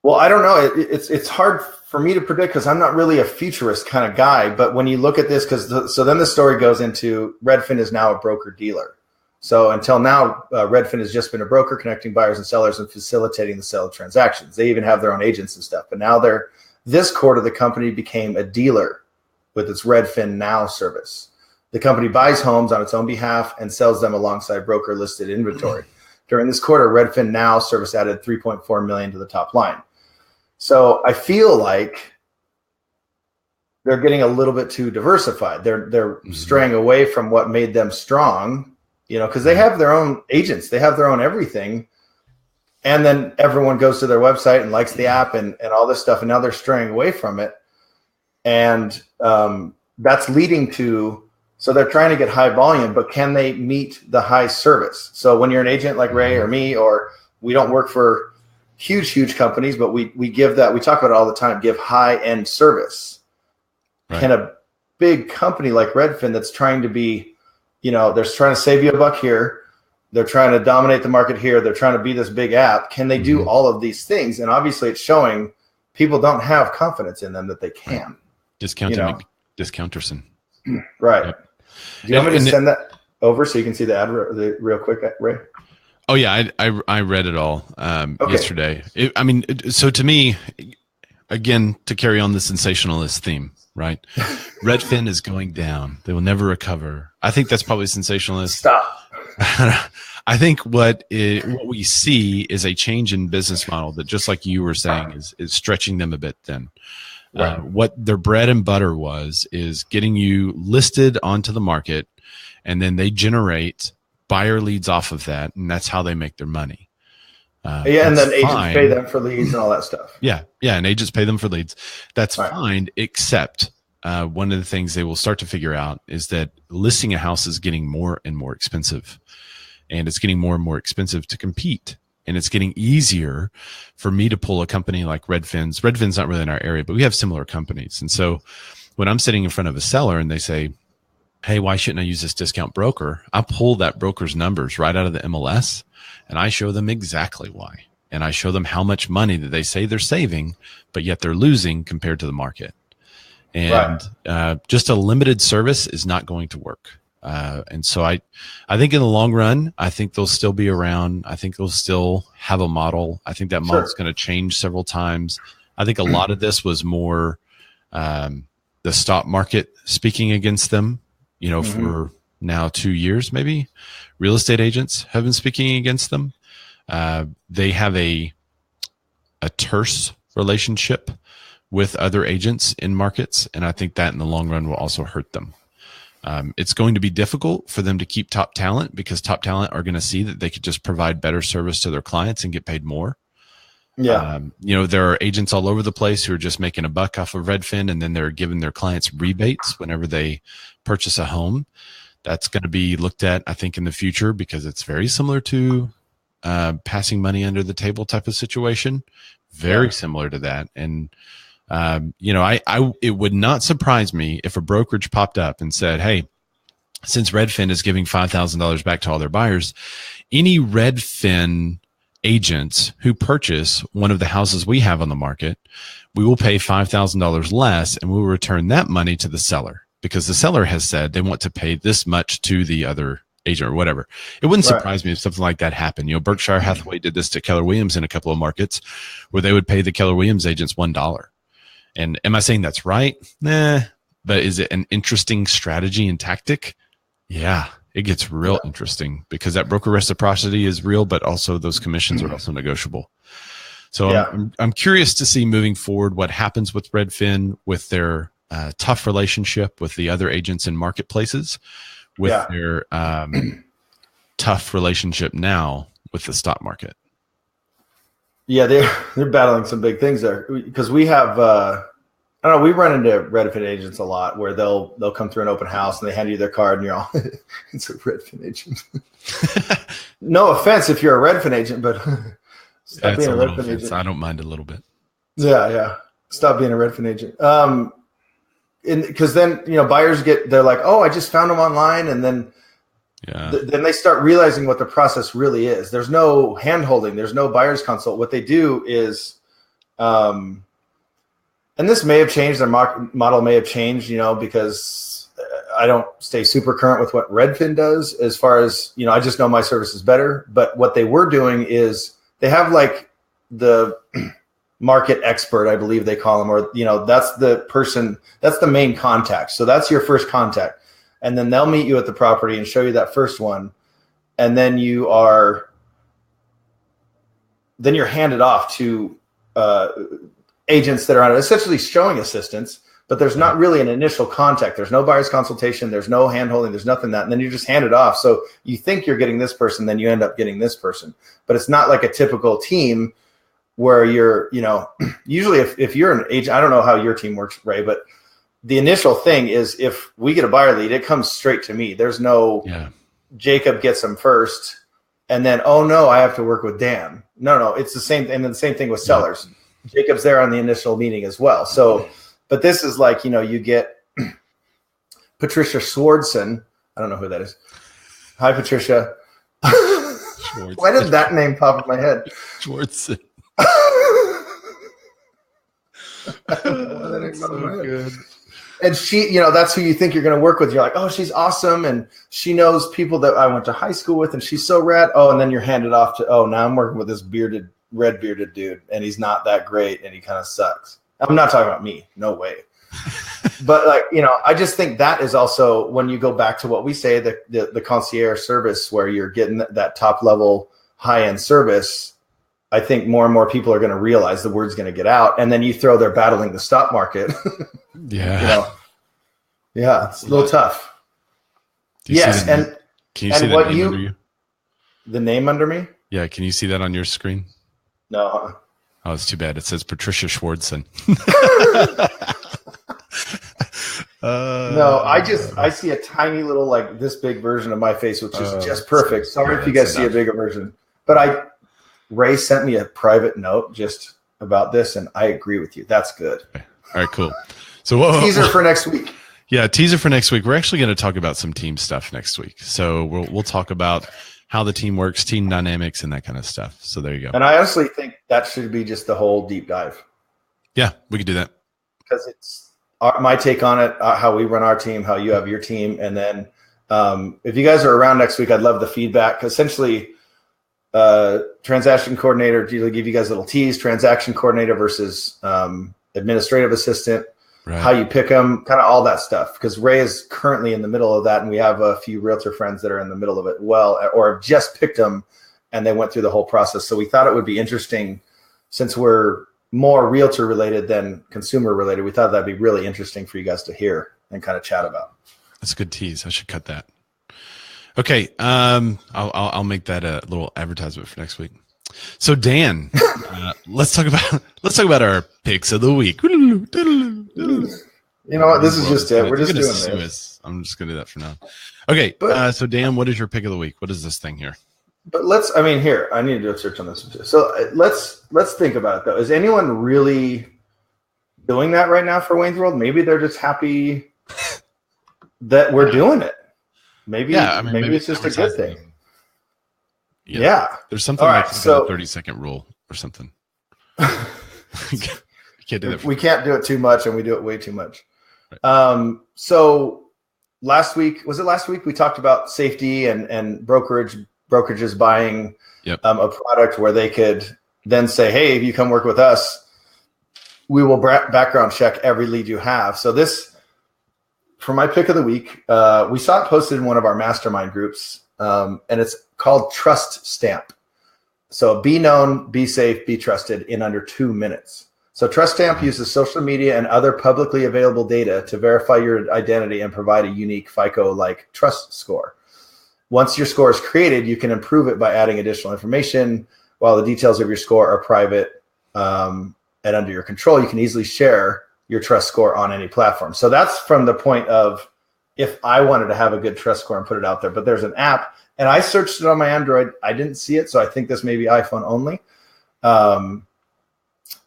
Well, I don't know. It's hard for me to predict because I'm not really a futurist kind of guy. But when you look at this, so then the story goes into Redfin is now a broker dealer. So until now, Redfin has just been a broker connecting buyers and sellers and facilitating the sale of transactions. They even have their own agents and stuff. But now this quarter, the company became a dealer with its Redfin Now service. The company buys homes on its own behalf and sells them alongside broker listed inventory. During this quarter, Redfin Now service added 3.4 million to the top line. So I feel like they're getting a little bit too diversified. They're straying away from what made them strong, because they have their own agents, they have their own everything. And then everyone goes to their website and likes the app and all this stuff. And now they're straying away from it. And that's leading to, so they're trying to get high volume, but can they meet the high service? So when you're an agent like Ray or me, or we don't work for huge companies, but we give that, we talk about it all the time, give high end service. Right. Can a big company like Redfin that's trying to be, they're trying to save you a buck here, they're trying to dominate the market here, they're trying to be this big app, can they do all of these things? And obviously it's showing people don't have confidence in them that they can. Discounterson. Right. Yep. Do you want me to send that over so you can see the ad real quick, Ray? Oh yeah, I read it all yesterday. So to me, again, to carry on the sensationalist theme, right? Redfin is going down. They will never recover. I think that's probably sensationalist. Stop. I think what we see is a change in business model that, just like you were saying, is stretching them a bit thin. Right. What their bread and butter is getting you listed onto the market, and then they generate buyer leads off of that, and that's how they make their money. And then agents pay them for leads and all that stuff. Yeah, and agents pay them for leads. That's fine, except one of the things they will start to figure out is that listing a house is getting more and more expensive, and it's getting more and more expensive to compete. And it's getting easier for me to pull a company like Redfin's. Redfin's not really in our area, but we have similar companies. And so when I'm sitting in front of a seller and they say, hey, why shouldn't I use this discount broker? I pull that broker's numbers right out of the MLS and I show them exactly why. And I show them how much money that they say they're saving, but yet they're losing compared to the market. And just a limited service is not going to work. And so I think in the long run, I think they'll still be around. I think they'll still have a model. I think that model is going to change several times. I think a lot of this was more the stock market speaking against them, for now 2 years, maybe. Real estate agents have been speaking against them. They have a terse relationship with other agents in markets. And I think that in the long run will also hurt them. It's going to be difficult for them to keep top talent because top talent are going to see that they could just provide better service to their clients and get paid more. Yeah. There are agents all over the place who are just making a buck off of Redfin, and then they're giving their clients rebates whenever they purchase a home. That's going to be looked at, I think, in the future because it's very similar to passing money under the table type of situation. Very similar to that. And it would not surprise me if a brokerage popped up and said, hey, since Redfin is giving $5,000 back to all their buyers, any Redfin agents who purchase one of the houses we have on the market, we will pay $5,000 less and we'll return that money to the seller because the seller has said they want to pay this much to the other agent or whatever. It wouldn't surprise me if something like that happened. Berkshire Hathaway did this to Keller Williams in a couple of markets where they would pay the Keller Williams agents $1. And am I saying that's right? Nah. But is it an interesting strategy and tactic? Yeah, it gets real interesting because that broker reciprocity is real, but also those commissions are also negotiable. So I'm curious to see moving forward what happens with Redfin, with their tough relationship with the other agents in marketplaces, with their tough relationship now with the stock market. Yeah, they're battling some big things there because we have I don't know, we run into Redfin agents a lot where they'll come through an open house and they hand you their card and you're all it's a Redfin agent. No offense if you're a Redfin agent, but stop being a Redfin agent. I don't mind a little bit. Yeah. Stop being a Redfin agent. Because then buyers they're like, oh, I just found them online, and then then they start realizing what the process really is. There's no hand-holding. There's no buyer's consult. What they do is, and this may have changed, their model may have changed, because I don't stay super current with what Redfin does as far as, I just know my service is better. But what they were doing is they have like the market expert, I believe they call them, or, that's the person, that's the main contact. So that's your first contact. And then they'll meet you at the property and show you that first one. And then you're handed off to agents that are on it, essentially showing assistants but there's not really an initial contact. There's no buyer's consultation. There's no hand holding. There's nothing that, and then you just hand it off. So you think you're getting this person, then you end up getting this person, but it's not like a typical team where you're, usually if you're an agent, I don't know how your team works, Ray, but the initial thing is if we get a buyer lead, it comes straight to me. There's no Jacob gets them first and then, oh no, I have to work with Dan. No, it's the same. And then the same thing with sellers. Jacob's there on the initial meeting as well. So, but this is like, you get Patricia Swardson. I don't know who that is. Hi, Patricia. Why did that name pop in my head? Swardson. So good. And she, that's who you think you're going to work with. You're like, oh, she's awesome. And she knows people that I went to high school with and she's so rad. Oh, and then you're handed off to, oh, now I'm working with this red bearded dude and he's not that great and he kind of sucks. I'm not talking about me. No way. But I just think that is also when you go back to what we say, the concierge service where you're getting that top level high end service. I think more and more people are going to realize the word's going to get out. And then you throw they're battling the stock market. Yeah. It's a little tough. Yes. And can you see that name under you? The name under me? Yeah. Can you see that on your screen? No. Oh, it's too bad. It says Patricia Swardson. No, I see a tiny little like this big version of my face, which is just perfect. Sorry if you guys see a bigger version, but Ray sent me a private note just about this, and I agree with you. That's good. Okay. All right, cool. So teaser for next week. Yeah, teaser for next week. We're actually going to talk about some team stuff next week. So we'll talk about how the team works, team dynamics, and that kind of stuff. So there you go. And I honestly think that should be just the whole deep dive. Yeah, we could do that. Because it's my take on it, how we run our team, how you have your team. And then if you guys are around next week, I'd love the feedback. Essentially, transaction coordinator, to give you guys a little tease, transaction coordinator versus administrative assistant, right. How you pick them, kind of all that stuff. Because Ray is currently in the middle of that, and we have a few realtor friends that are in the middle of it or have just picked them, and they went through the whole process. So we thought it would be interesting, since we're more realtor related than consumer related. We thought that'd be really interesting for you guys to hear and kind of chat about. That's a good tease. I should cut that. Okay, I'll make that a little advertisement for next week. So Dan, let's talk about our picks of the week. You know what? This is just it. We're just doing this. I'm just gonna do that for now. Okay, so Dan, what is your pick of the week? What is this thing here? But I need to do a search on this. So let's think about it though. Is anyone really doing that right now for Wayne's World? Maybe they're just happy that we're doing it. Maybe it's just a good thing. Yeah. There's something like a 30-second rule or something. You can't do that. We can't do it too much, and we do it way too much. Right. So last week we talked about safety and brokerages buying a product where they could then say, hey, if you come work with us, we will background check every lead you have. So this, for my pick of the week, we saw it posted in one of our mastermind groups, and it's called Trust Stamp. So be known, be safe, be trusted in under 2 minutes. So Trust Stamp uses social media and other publicly available data to verify your identity and provide a unique FICO-like trust score. Once your score is created, you can improve it by adding additional information. While the details of your score are private and under your control, you can easily share your trust score on any platform. So that's from the point of if I wanted to have a good trust score and put it out there. But there's an app, and I searched it on my Android. I didn't see it, so I think this may be iPhone only.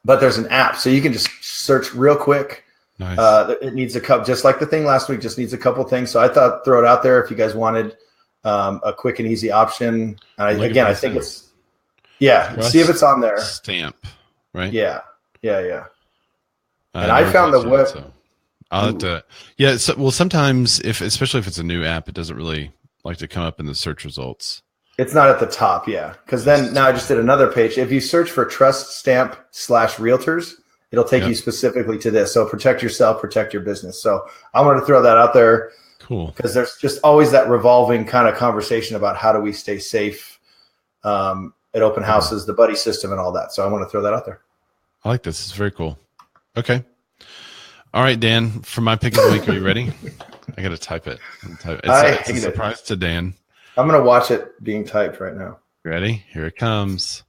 But there's an app, so you can just search real quick. Nice. It needs a couple, just like the thing last week, just needs a couple things. So I thought throw it out there if you guys wanted a quick and easy option. I think it's Trust see if it's on there. Stamp, right? Yeah. And I found the web. So I'll have to. Yeah. So, sometimes especially if it's a new app, it doesn't really like to come up in the search results. It's not at the top, because then now I just did another page. If you search for Trust Stamp /Realtors, it'll take you specifically to this. So protect yourself, protect your business. So I wanted to throw that out there. Cool. Because there's just always that revolving kind of conversation about how do we stay safe at open houses, the buddy system and all that. So I want to throw that out there. I like this. It's very cool. Okay. All right, Dan, for my pick of the week, are you ready? I got to type it. It's a surprise to Dan. I'm going to watch it being typed right now. Ready? Here it comes.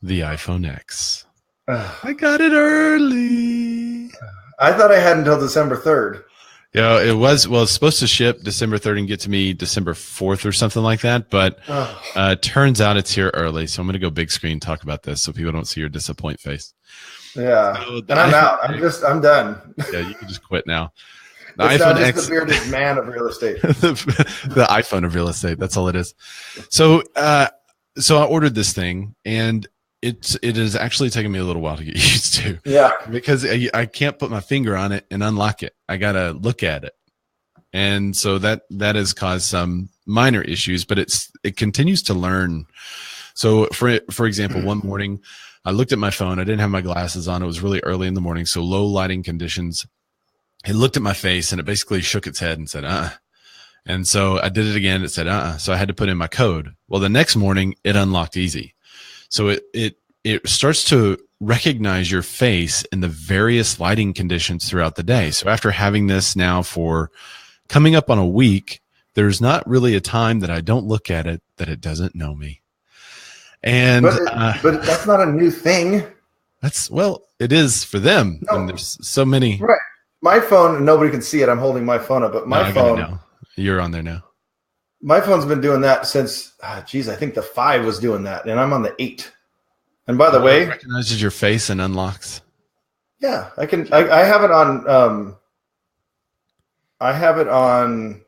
The iPhone X. I got it early. I thought I had until December 3rd. Yeah, it was. Well, it's supposed to ship December 3rd and get to me December 4th or something like that. But turns out it's here early. So I'm going to go big screen, talk about this so people don't see your disappoint face. Yeah. So and I'm out. I'm done. Yeah, you can just quit now. The iPhone X, the bearded man of real estate. the iPhone of real estate. That's all it is. So I ordered this thing, and it is actually taking me a little while to get used to. Yeah. Because I can't put my finger on it and unlock it. I got to look at it. And so that has caused some minor issues, but it continues to learn. So for example, one morning I looked at my phone. I didn't have my glasses on. It was really early in the morning. So low lighting conditions. It looked at my face and it basically shook its head and said, And so I did it again. It said, So I had to put in my code. Well, the next morning it unlocked easy. So it starts to recognize your face in the various lighting conditions throughout the day. So after having this now for coming up on a week, there's not really a time that I don't look at it that it doesn't know me. And but that's not a new thing. It is for them. No. And there's so many. Right. My phone, nobody can see it. I'm holding my phone up, but my phone. You're on there now. My phone's been doing that since, I think the 5 was doing that, and I'm on the 8. And by the way, it recognizes your face and unlocks. Yeah, I can. I have it on. I have it on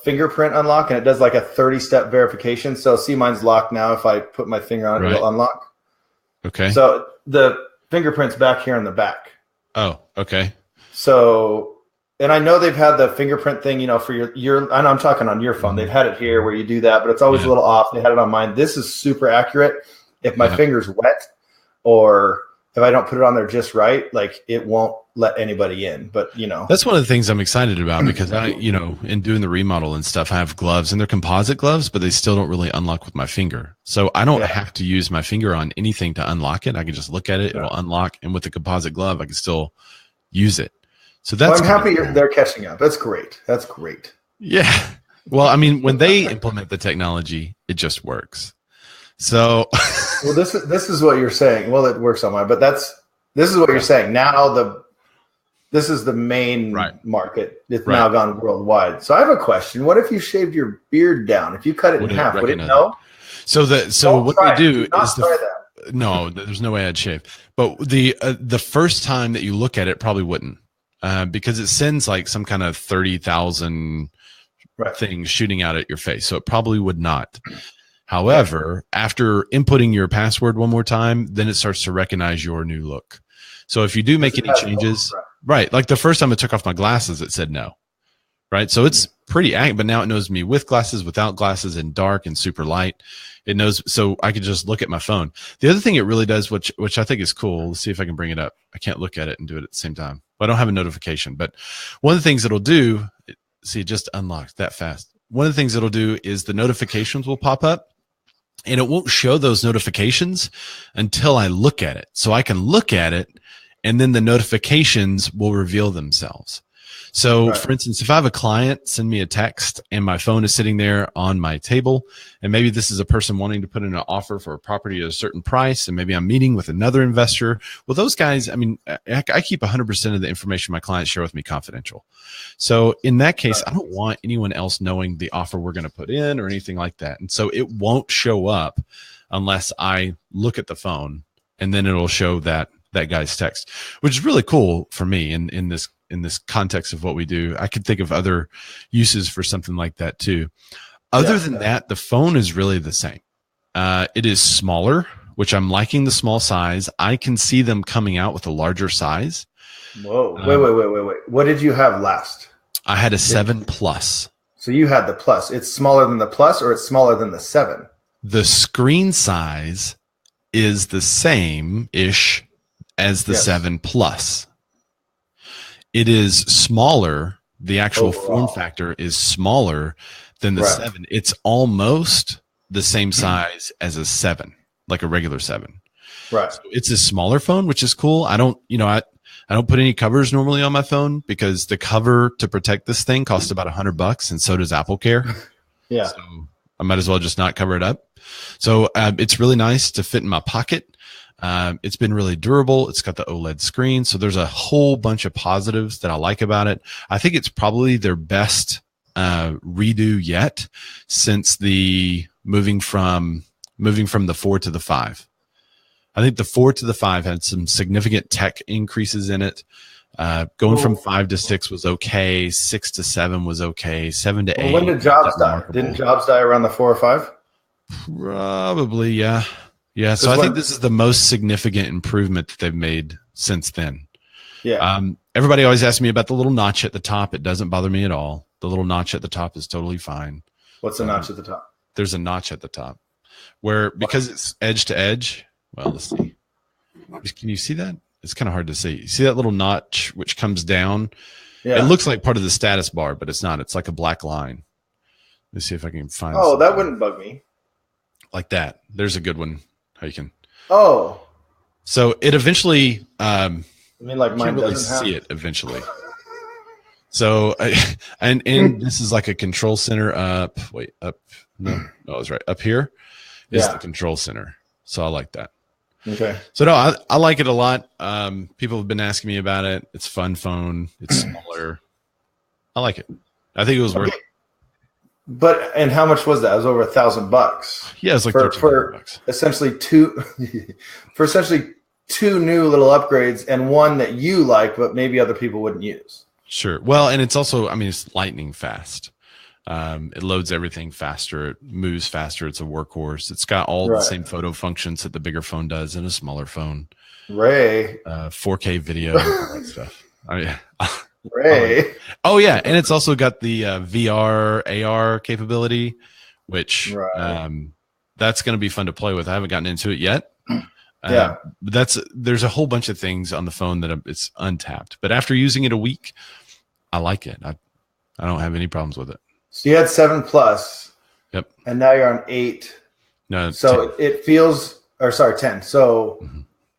fingerprint unlock, and it does like a 30-step verification. So see, mine's locked now. If I put my finger on it, it'll unlock. Okay. So the fingerprint's back here in the back. Oh, okay. So, and I know they've had the fingerprint thing, for your. I know I'm talking on your phone. They've had it here where you do that, but it's always a little off. They had it on mine. This is super accurate. If my finger's wet, or if I don't put it on there just right, like it won't let anybody in. But that's one of the things I'm excited about because I, in doing the remodel and stuff, I have gloves and they're composite gloves, but they still don't really unlock with my finger. So I don't have to use my finger on anything to unlock it. I can just look at it, it'll unlock, and with the composite glove, I can still use it. So that's. Well, I'm happy they're catching up. That's great. That's great. Yeah. Well, I mean, when they implement the technology, it just works. So. Well, this is what you're saying. Well, it works on mine, but this is what you're saying. Now this is the main market. It's now gone worldwide. So I have a question. What if you shaved your beard down? If you cut it in half, would it know? So what they do is no, there's no way I'd shave. But the first time that you look at it probably wouldn't, because it sends like some kind of 30,000 things shooting out at your face. So it probably would not. However, after inputting your password one more time, then it starts to recognize your new look. So if you do make any changes, like the first time I took off my glasses, it said no, right? So it's pretty accurate, but now it knows me with glasses, without glasses, in dark and super light. It knows, so I could just look at my phone. The other thing it really does, which I think is cool, let's see if I can bring it up. I can't look at it and do it at the same time. Well, I don't have a notification, but one of the things it'll do, see, it just unlocked that fast. One of the things it'll do is the notifications will pop up. And it won't show those notifications until I look at it. So I can look at it and then the notifications will reveal themselves. So for instance, if I have a client send me a text and my phone is sitting there on my table, and maybe this is a person wanting to put in an offer for a property at a certain price, and maybe I'm meeting with another investor. Well, those guys, I mean, I keep 100% of the information my clients share with me confidential. So in that case, I don't want anyone else knowing the offer we're going to put in or anything like that. And so it won't show up unless I look at the phone, and then it'll show that guy's text, which is really cool for me in this context of what we do. I could think of other uses for something like that too. Other than that, the phone is really the same. It is smaller, which I'm liking the small size. I can see them coming out with a larger size. Whoa, wait. What did you have last? I had a 7 Plus. So you had the Plus. It's smaller than the Plus, or it's smaller than the 7? The screen size is the same-ish as the 7 Plus. It is smaller. The actual form factor is smaller than the 7. It's almost the same size as a 7, like a regular 7. Right. So it's a smaller phone, which is cool. I don't I don't put any covers normally on my phone because the cover to protect this thing costs about $100, and so does Apple Care. Yeah. So I might as well just not cover it up. So it's really nice to fit in my pocket. It's been really durable. It's got the OLED screen. So there's a whole bunch of positives that I like about it. I think it's probably their best redo yet since the moving from the 4 to the 5. I think the 4 to the 5 had some significant tech increases in it. Going from 5 to 6 was okay. 6 to 7 was okay. 7 to 8. When did Jobs die? Didn't Jobs die around the 4 or 5? Probably, yeah. Yeah. So I think this is the most significant improvement that they've made since then. Yeah. Everybody always asks me about the little notch at the top. It doesn't bother me at all. The little notch at the top is totally fine. What's the notch at the top? There's a notch at the top because it's edge to edge. Well, let's see. Can you see that? It's kind of hard to see. You see that little notch which comes down? Yeah. It looks like part of the status bar, but it's not. It's like a black line. Let's see if I can find. Oh, that wouldn't bug me. Like that. There's a good one. How you can. Oh. So it eventually. I mean, like mine can't really see it eventually. So, and this is like a control center up. Wait, up. No, I was right. Up here is the control center. So I like that. Okay. So no, I like it a lot. People have been asking me about it. It's a fun phone. It's smaller. I like it. I think it was worth it. But and how much was that? It was over $1,000. Yeah, it's like for essentially two new little upgrades and one that you like, but maybe other people wouldn't use. Sure. Well, and it's also, I mean, it's lightning fast. It loads everything faster. It moves faster. It's a workhorse. It's got all the same photo functions that the bigger phone does in a smaller phone. 4K video, all that stuff. I mean, oh yeah, and it's also got the VR AR capability, which that's going to be fun to play with. I haven't gotten into it yet. But there's a whole bunch of things on the phone that it's untapped. But after using it a week, I like it. I don't have any problems with it. So you had 7 Plus. Yep. And now you're on 8. No. So 10. It feels, 10. So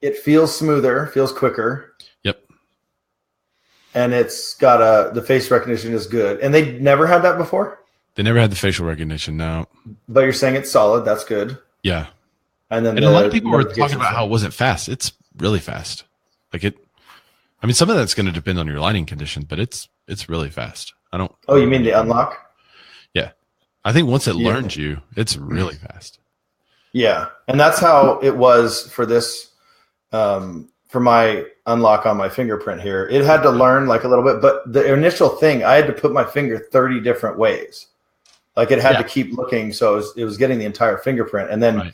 it feels smoother, feels quicker. Yep. And it's got the face recognition is good. And they never had that before? They never had the facial recognition, no. But you're saying it's solid. That's good. Yeah. And then a lot of people were talking about how it wasn't fast. It's really fast. I mean, some of that's going to depend on your lighting condition, but it's really fast. Oh, you mean the unlock? Yeah. I think once it learns you, it's really fast. Yeah. And that's how it was for this, for my unlock on my fingerprint here. It had to learn like a little bit, but the initial thing, I had to put my finger 30 different ways. Like it had to keep looking. So it was getting the entire fingerprint. And then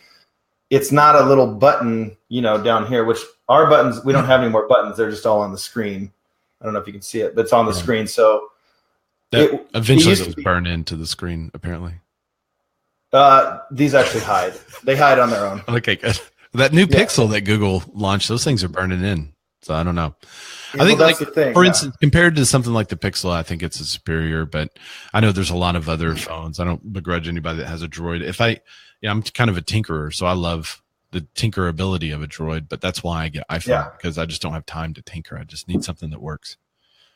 it's not a little button, down here, which our buttons, we don't have any more buttons. They're just all on the screen. I don't know if you can see it, but it's on the screen. So eventually those burn into the screen, apparently. These actually hide. They hide on their own. Okay, good. That new Pixel that Google launched, those things are burning in. So I don't know. I think, that's the thing, for instance, compared to something like the Pixel, I think it's a superior. But I know there's a lot of other phones. I don't begrudge anybody that has a Droid. I'm kind of a tinkerer, so I love the tinkerability of a Droid. But that's why I get iPhone because I just don't have time to tinker. I just need something that works.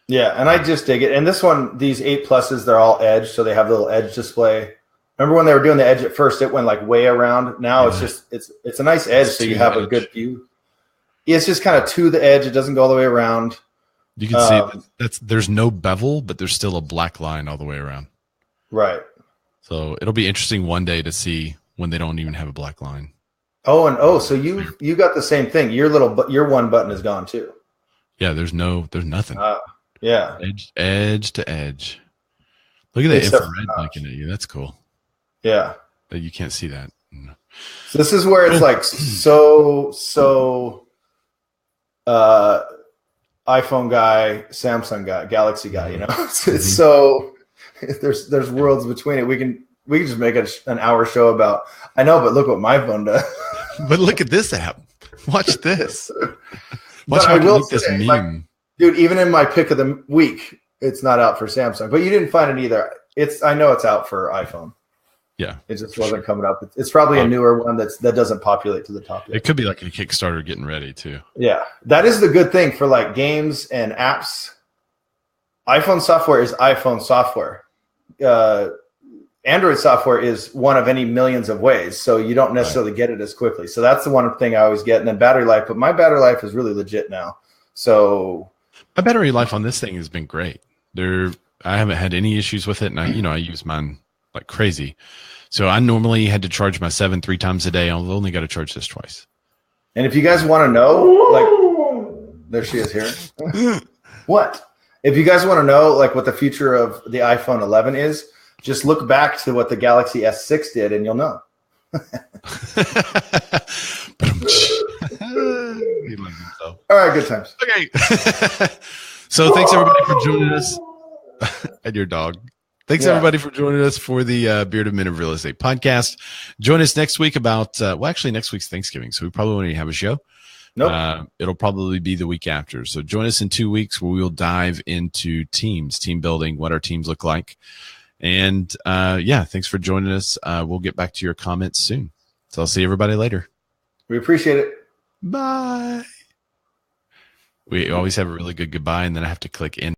Yeah, and I just dig it. And this one, these 8 Pluses, they're all edge, so they have the little edge display. Remember when they were doing the edge at first? It went like way around. Now it's just it's a nice edge, so you have a good view. It's just kind of to the edge. It doesn't go all the way around. You can see there's no bevel, but there's still a black line all the way around. Right. So it'll be interesting one day to see when they don't even have a black line. So you got the same thing. Your one button is gone too. Yeah, there's nothing. Yeah. Edge to edge. Look at that infrared blinking at you. That's cool. Yeah. That you can't see that. So this is where it's like so iPhone guy, Samsung guy, Galaxy guy, it's so there's worlds between it. We can just make an hour show about, I know, but look what my phone does. But look at this app. Watch this. Watch how I will make this meme. Dude, even in my pick of the week, it's not out for Samsung, but you didn't find it either. I know it's out for iPhone. Yeah. It just wasn't coming up. It's probably a newer one that doesn't populate to the top yet. It could be like a Kickstarter getting ready too. Yeah. That is the good thing for like games and apps. iPhone software is iPhone software. Android software is one of any millions of ways. So you don't necessarily get it as quickly. So that's the one thing I always get. And then battery life, but my battery life is really legit now. So my battery life on this thing has been great. I haven't had any issues with it. And I use mine like crazy. So I normally had to charge my 7 3 times a day. I've only got to charge this twice. And if you guys want to know, like, there she is here. What? If you guys want to know, like, what the future of the iPhone 11 is, just look back to what the Galaxy S6 did, and you'll know. He loves himself. All right, good times. Okay. So thanks everybody for joining us. And your dog. Thanks everybody for joining us for the Bearded Men of Real Estate podcast. Join us next week about, actually next week's Thanksgiving, so we probably won't even have a show. Nope. It'll probably be the week after. So join us in 2 weeks where we'll dive into team building, what our teams look like. And thanks for joining us. We'll get back to your comments soon. So I'll see everybody later. We appreciate it. Bye. We always have a really good goodbye, and then I have to click in.